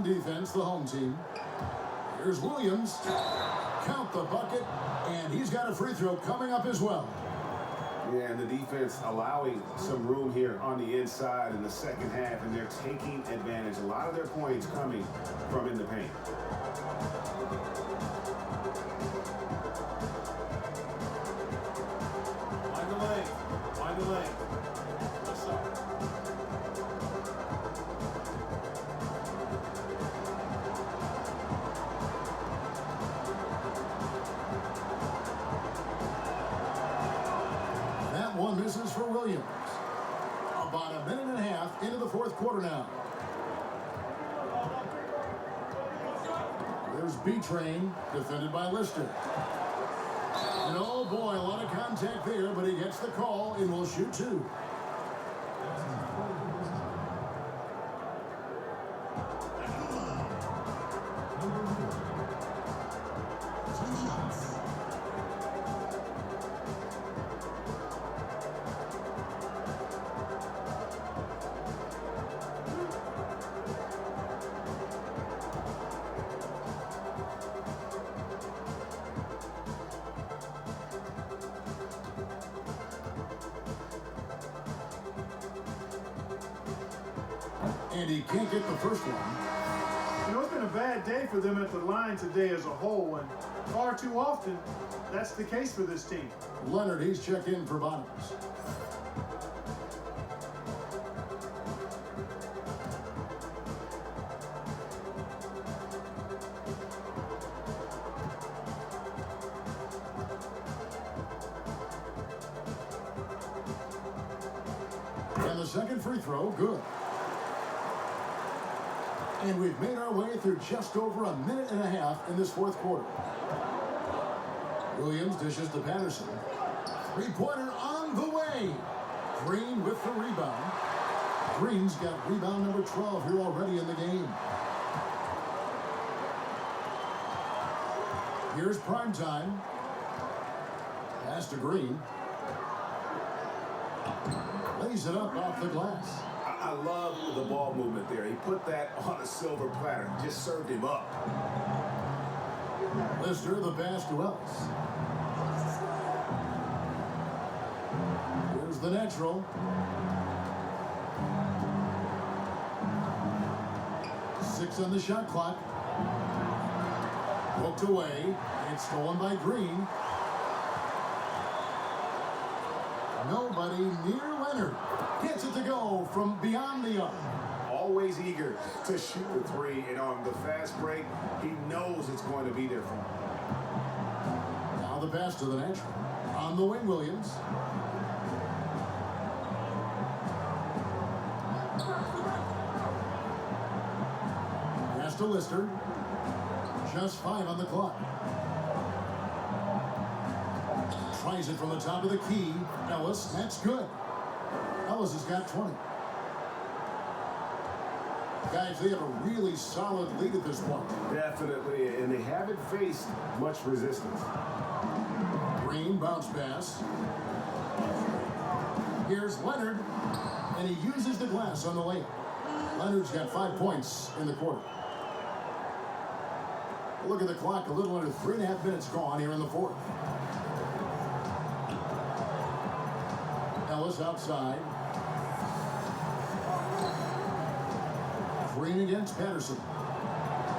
S1: on defense, the home team. Here's Williams. Count the bucket, and he's got a free throw coming up as well.
S2: Yeah, and the defense allowing some room here on the inside in the second half, and they're taking advantage. A lot of their points coming from in the paint.
S4: Find the lane. Find the lane. What's up?
S1: That one misses for Williams. About a minute and a half into the fourth quarter now. There's B-Train, defended by Lister. And oh boy, a lot of contact there, but he gets the call and will shoot two. And he can't get the first one.
S3: You know, it's been a bad day for them at the line today as a whole, and far too often, that's the case for this team.
S1: Leonard, he's checked in for Bottoms. And the second free throw, good. And we've made our way through just over a minute and a half in this fourth quarter. Williams dishes to Patterson. Three-pointer on the way. Green with the rebound. Green's got rebound number 12 here already in the game. Here's prime time. Pass to Green. Lays it up off the glass.
S2: I love the ball movement there. He put that on a silver platter. Just served him up.
S1: Lister, the pass to Ellis. Here's the natural. 6 on the shot clock. Poked away. It's stolen by Green. Nobody near Leonard. Gets it to go from beyond the arc.
S2: Always eager to shoot the three, and on the fast break, he knows it's going to be there for him.
S1: Now the pass to the natural. On the wing, Williams. Pass to Lister. Just 5 on the clock. Tries it from the top of the key. Ellis, that's good. Ellis has got 20. Guys, they have a really solid lead at this point.
S2: Definitely, and they haven't faced much resistance.
S1: Green bounce pass. Here's Leonard, and he uses the glass on the layup. Leonard's got 5 points in the quarter. Look at the clock, a little under 3.5 minutes gone here in the fourth. Ellis outside. Green against Patterson.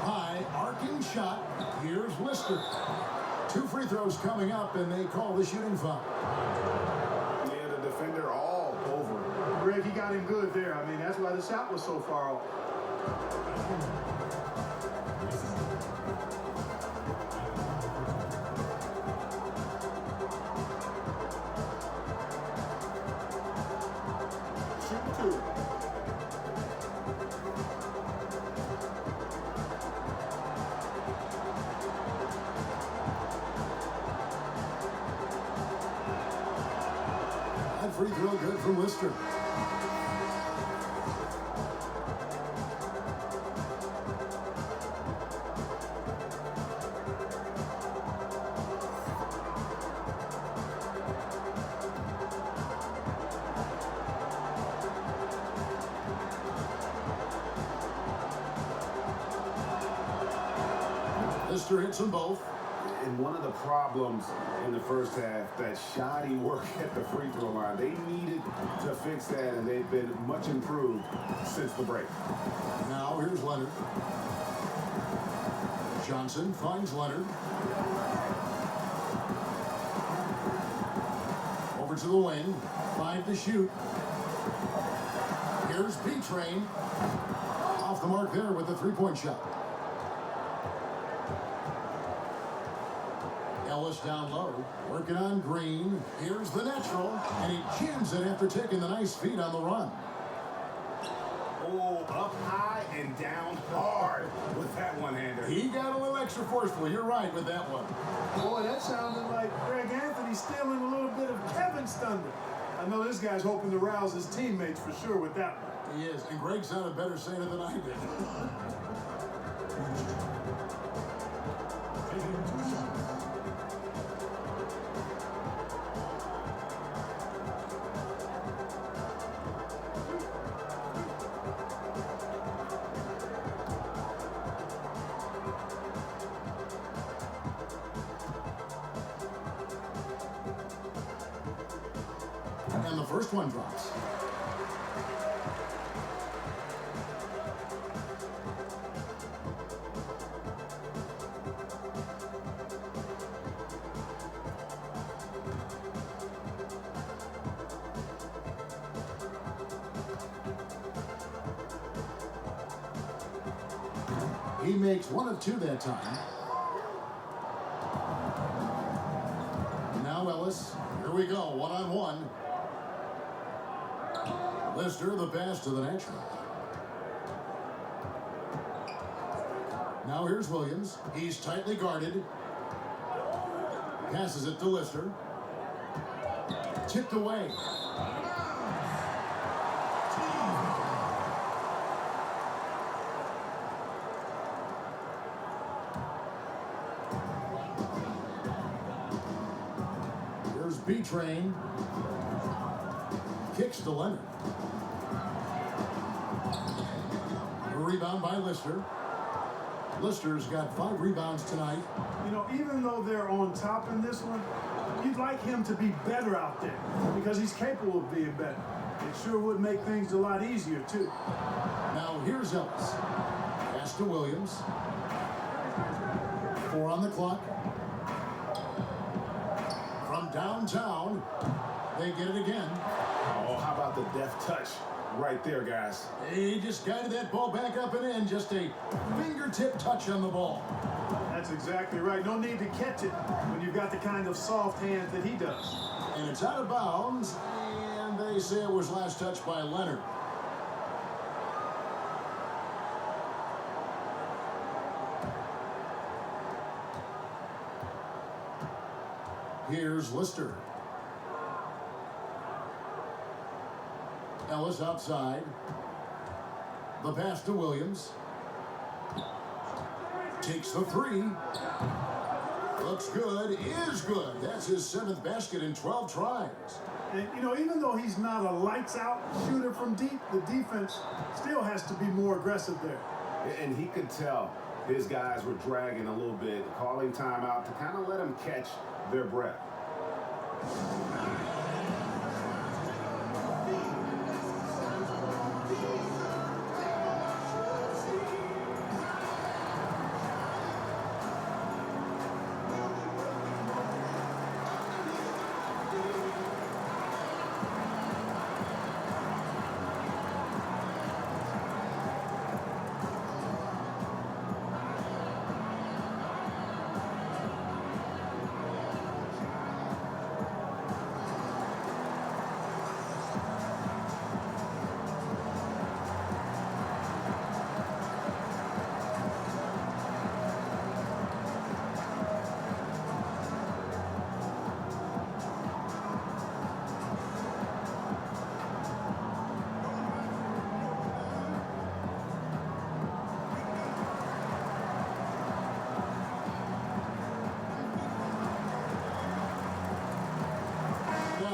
S1: High, arcing shot. Here's Lister. 2 free throws coming up, and they call the shooting foul.
S2: Yeah, the defender all over.
S3: Greg, he got him good there. I mean, that's why the shot was so far off.
S1: Free throw good from Lister. Lister hits them both.
S2: And one of the problems in the first half, that shoddy work at the free throw line. They needed to fix that, and they've been much improved since the break.
S1: Now here's Leonard. Johnson finds Leonard. Over to the wing. 5 to shoot. Here's B-Train. Off the mark there with the three-point shot. Ellis down low, working on Green. Here's the natural, and he jams it after taking the nice feed on the run.
S2: Oh, up high and down hard with that one-hander.
S1: He got a little extra forceful. You're right with that one.
S3: Boy, that sounded like Greg Anthony stealing a little bit of Kevin's thunder. I know this guy's hoping to rouse his teammates for sure with that one.
S1: He is, and Greg sounded better saying it than I did. And the first one drops. He makes 1 of 2 that time. Now Ellis. Here we go, 1-on-1. Lister, the pass to the natural. Now here's Williams. He's tightly guarded. Passes it to Lister. Tipped away. Here's B-Train. Kicks to Leonard. Rebound by Lister. Lister's got 5 rebounds tonight.
S3: You know, even though they're on top in this one, you'd like him to be better out there because he's capable of being better. It sure would make things a lot easier, too.
S1: Now here's Ellis. Pass to Williams. 4 on the clock. From downtown, they get it again.
S2: Oh, how about the deft touch right there, guys?
S1: He just guided that ball back up and in. Just a fingertip touch on the ball.
S3: That's exactly right. No need to catch it when you've got the kind of soft hands that he does.
S1: And it's out of bounds, and they say it was last touched by Leonard. Here's Lister. Ellis outside. The pass to Williams. Takes the 3. Looks good, is good. That's his 7th basket in 12 tries.
S3: And, you know, even though he's not a lights-out shooter from deep, the defense still has to be more aggressive there.
S2: And he could tell his guys were dragging a little bit, calling timeout to kind of let them catch their breath.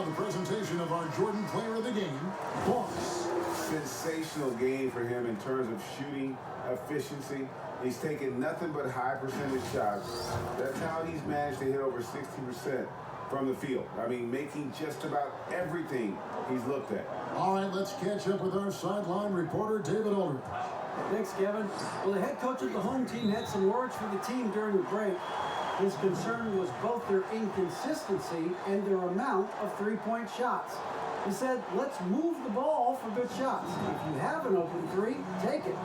S2: The presentation of our Jordan Player of the Game, Boss. Sensational game for him in terms of shooting efficiency. He's taken nothing but high percentage shots. That's how he's managed to hit over 60% from the field. I mean, making just about everything he's looked at.
S1: All right, let's catch up with our sideline reporter, David Aldridge.
S8: Thanks, Kevin. Well, the head coach of the home team had some words for the team during the break. His concern was both their inconsistency and their amount of three-point shots. He said, let's move the ball for good shots. If you have an open three, take it.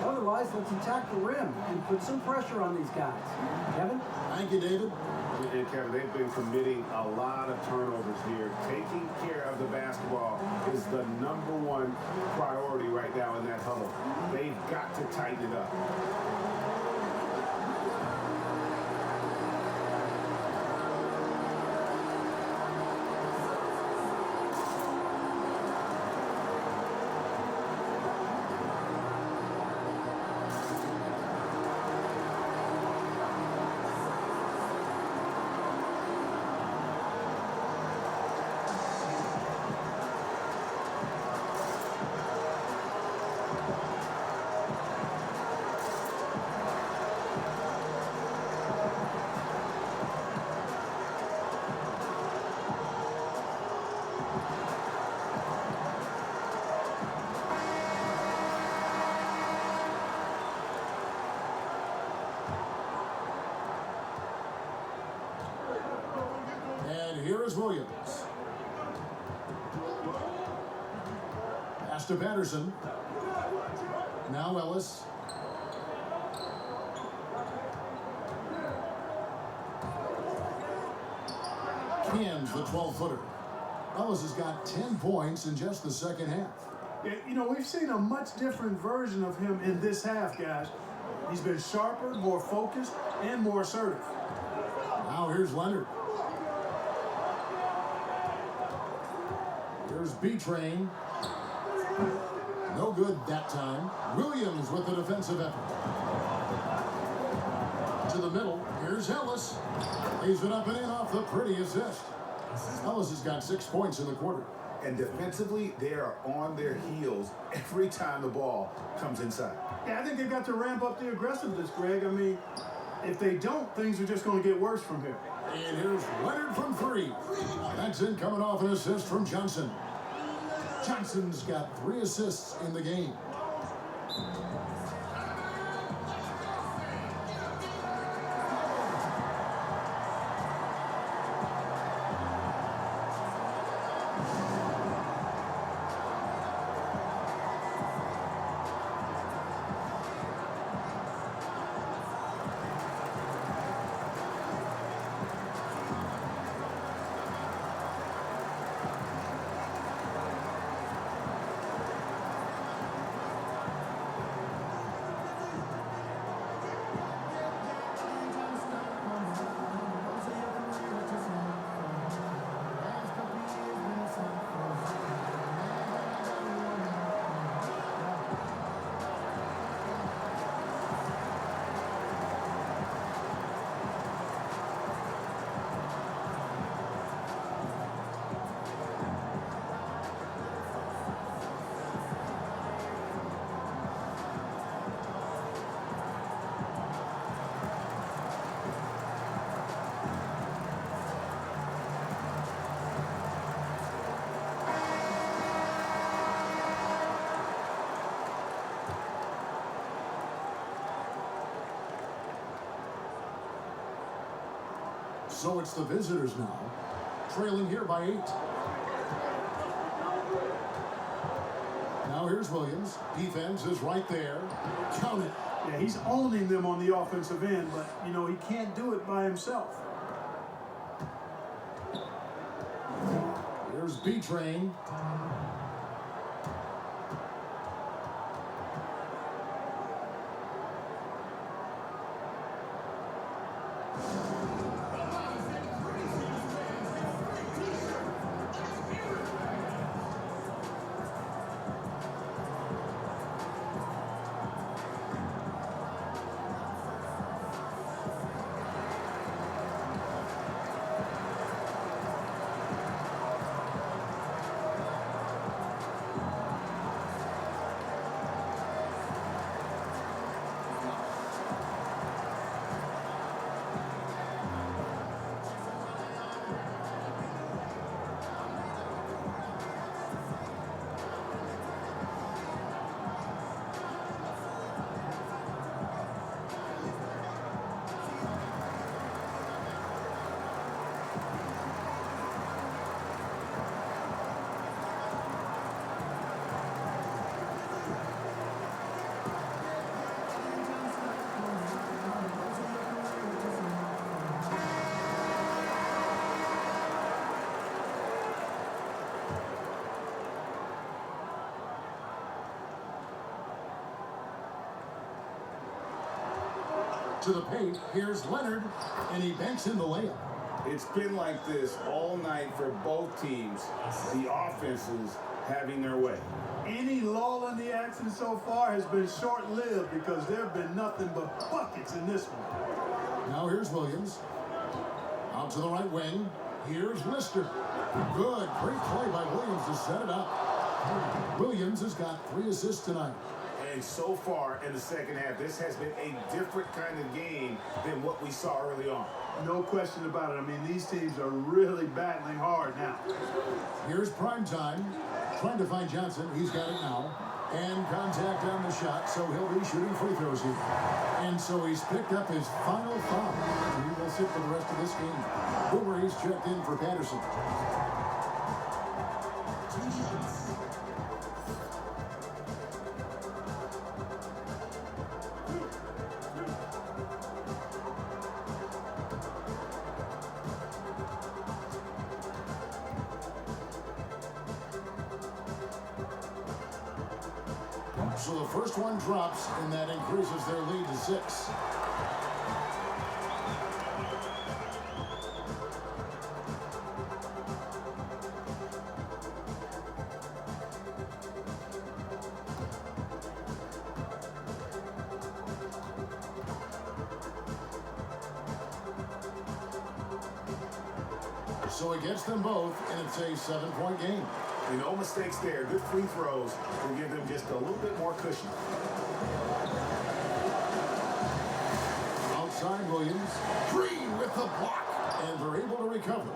S8: Otherwise, let's attack the rim and put some pressure on these guys. Kevin?
S1: Thank you, David.
S2: And Kevin, they've been committing a lot of turnovers here. Taking care of the basketball is the #1 priority right now in that huddle. They've got to tighten it up.
S1: Here is Williams. Pass to Patterson. Now Ellis. Cans the 12-footer. Ellis has got 10 points in just the second half.
S3: Yeah, you know, we've seen a much different version of him in this half, guys. He's been sharper, more focused, and more assertive.
S1: Now here's Leonard. Here's B-Train. No good that time. Williams with the defensive effort. To the middle. Here's Ellis. Leaves it up and in off the pretty assist. Ellis has got 6 points in the quarter.
S2: And defensively, they are on their heels every time the ball comes inside.
S3: Yeah, I think they've got to ramp up the aggressiveness, Greg. I mean, if they don't, things are just going to get worse from here.
S1: And here's Leonard from 3. That's in coming off an assist from Johnson. Johnson's got 3 assists in the game. So it's the visitors now, trailing here by 8. Now here's Williams. Defense is right there. Count it.
S3: Yeah, he's owning them on the offensive end, but, you know, he can't do it by himself.
S1: Here's B-Train. to the paint. Here's Leonard, and he banks in the layup.
S2: It's been like this all night for both teams. The offenses having their way.
S3: Any lull in the action so far has been short-lived because there have been nothing but buckets in this one.
S1: Now here's Williams. Out to the right wing. Here's Lister. Good. Great play by Williams to set it up. Williams has got 3 assists tonight.
S2: And so far in the second half, this has been a different kind of game than what we saw early on.
S3: No question about it. I mean, these teams are really battling hard now.
S1: Here's prime time. Trying to find Johnson. He's got it now. And contact on the shot, so he'll be shooting free throws here. And so he's picked up his final foul. He will sit for the rest of this game. Boomer, he's checked in for Patterson. So the first one drops, and that increases their lead to 6. So he gets them both, and it's a 7-point game.
S2: And no mistakes there. Good free throws will give them just a little bit more cushion.
S1: Outside Williams. Green with the block. And they're able to recover.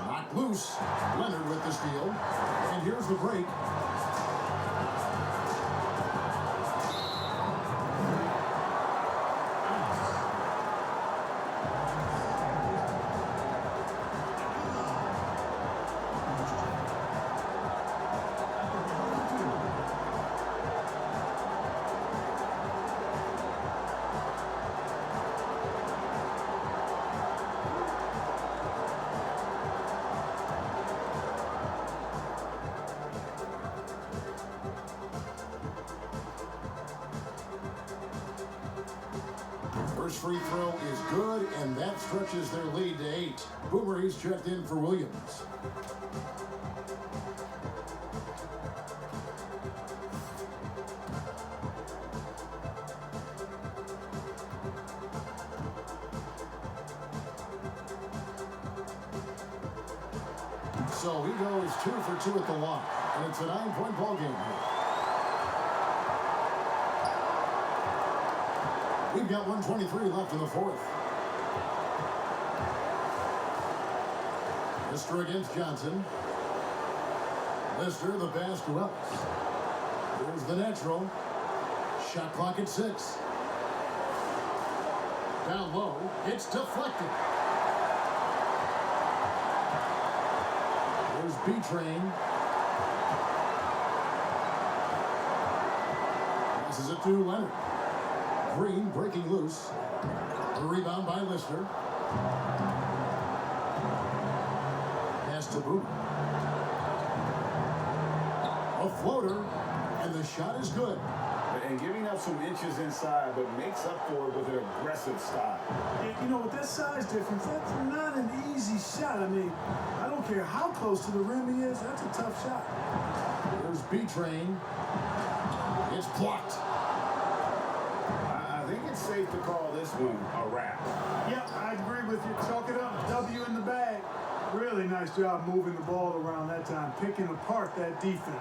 S1: Knocked loose. Leonard with the steal. And here's the break. First free throw is good, and that stretches their lead to 8. Boomer, he's checked in for Williams. So he goes 2 for 2 at the line, and it's a 9-point ball game here. We've got 1:23 left in the 4th. Lister against Johnson. Lister, the pass to Ellis. Here's the natural. Shot clock at 6. Down low. It's deflected. There's B-Train. Passes it to Leonard. Green breaking loose. The rebound by Lister. Pass to Boomer. A floater, and the shot is good.
S2: And giving up some inches inside, but makes up for it with an aggressive style.
S3: You know, with that size difference, that's not an easy shot. I mean, I don't care how close to the rim he is, that's a tough shot.
S1: There's B-Train. It's blocked.
S2: I think it's safe to call this one a wrap.
S3: Yep, I agree with you. Chalk it up. W in the bag. Really nice job moving the ball around that time, picking apart that defense.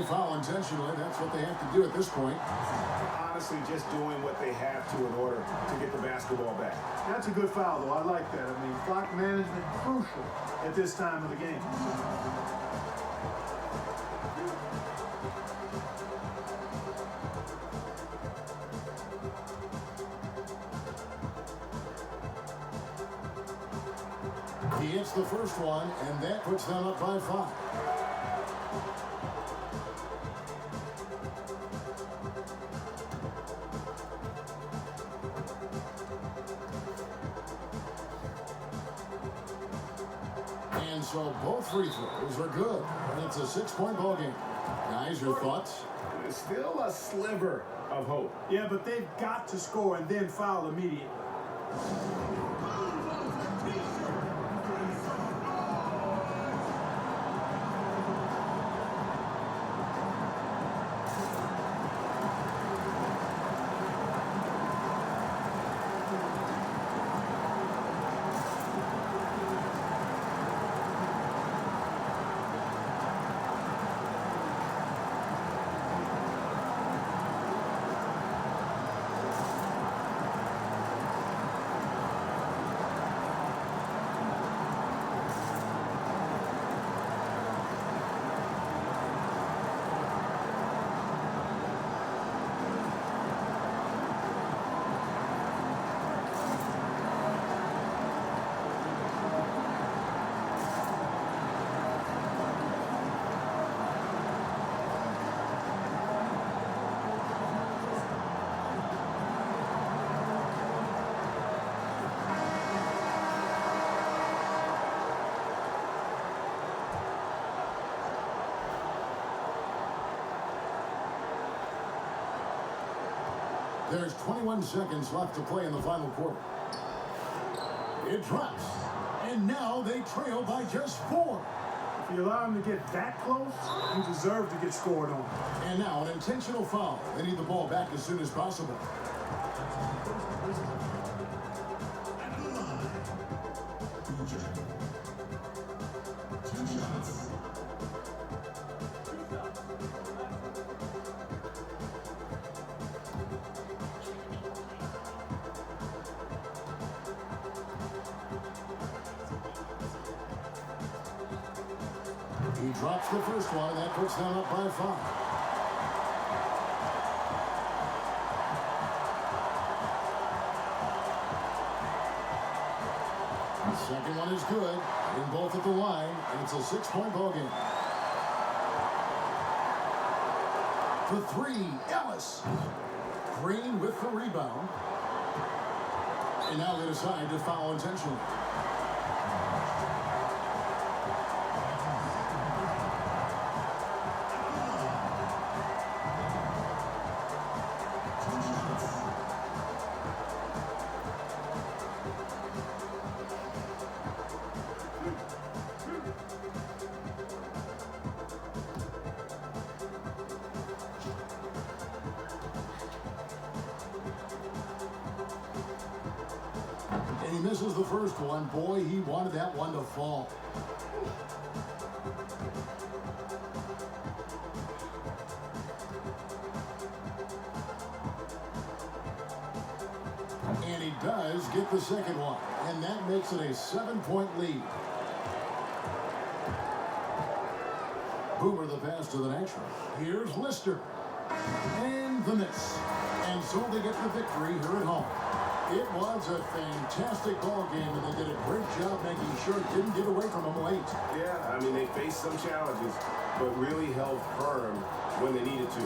S1: they foul intentionally. That's what they have to do at this point.
S2: Honestly, just doing what they have to in order to get the basketball back.
S3: That's a good foul, though. I like that. I mean, clock management crucial at this time of the game.
S1: He hits the first one, and that puts them up by 5. And so both free throws are good. And it's a 6-point ball game. Guys, your thoughts?
S2: There's still a sliver of hope.
S3: Yeah, but they've got to score and then foul immediately.
S1: There's 21 seconds left to play in the final quarter. It drops, and now they trail by just 4.
S3: If you allow them to get that close, you deserve to get scored on.
S1: And now an intentional foul. They need the ball back as soon as possible. He drops the first one, and that puts them up by 5. The second one is good, in both at the line, and it's a 6-point ball game. For 3, Ellis. Green with the rebound. And now they decide to foul intentionally. And he misses the first one. Boy, he wanted that one to fall. And he does get the second one. And that makes it a 7-point lead. Boomer the pass to the natural. Here's Lister. And the miss. And so they get the victory here at home. It was a fantastic ball game, and they did a great job making sure it didn't get away from them late.
S2: Yeah, I mean, they faced some challenges, but really held firm when they needed to.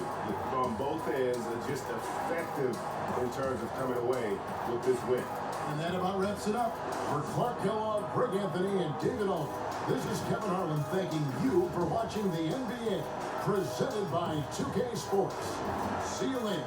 S2: On both ends, and just effective in terms of coming away with this win.
S1: And that about wraps it up. For Clark Kellogg, Greg Anthony, and David Aldridge, this is Kevin Harlan thanking you for watching the NBA, presented by 2K Sports. See you later.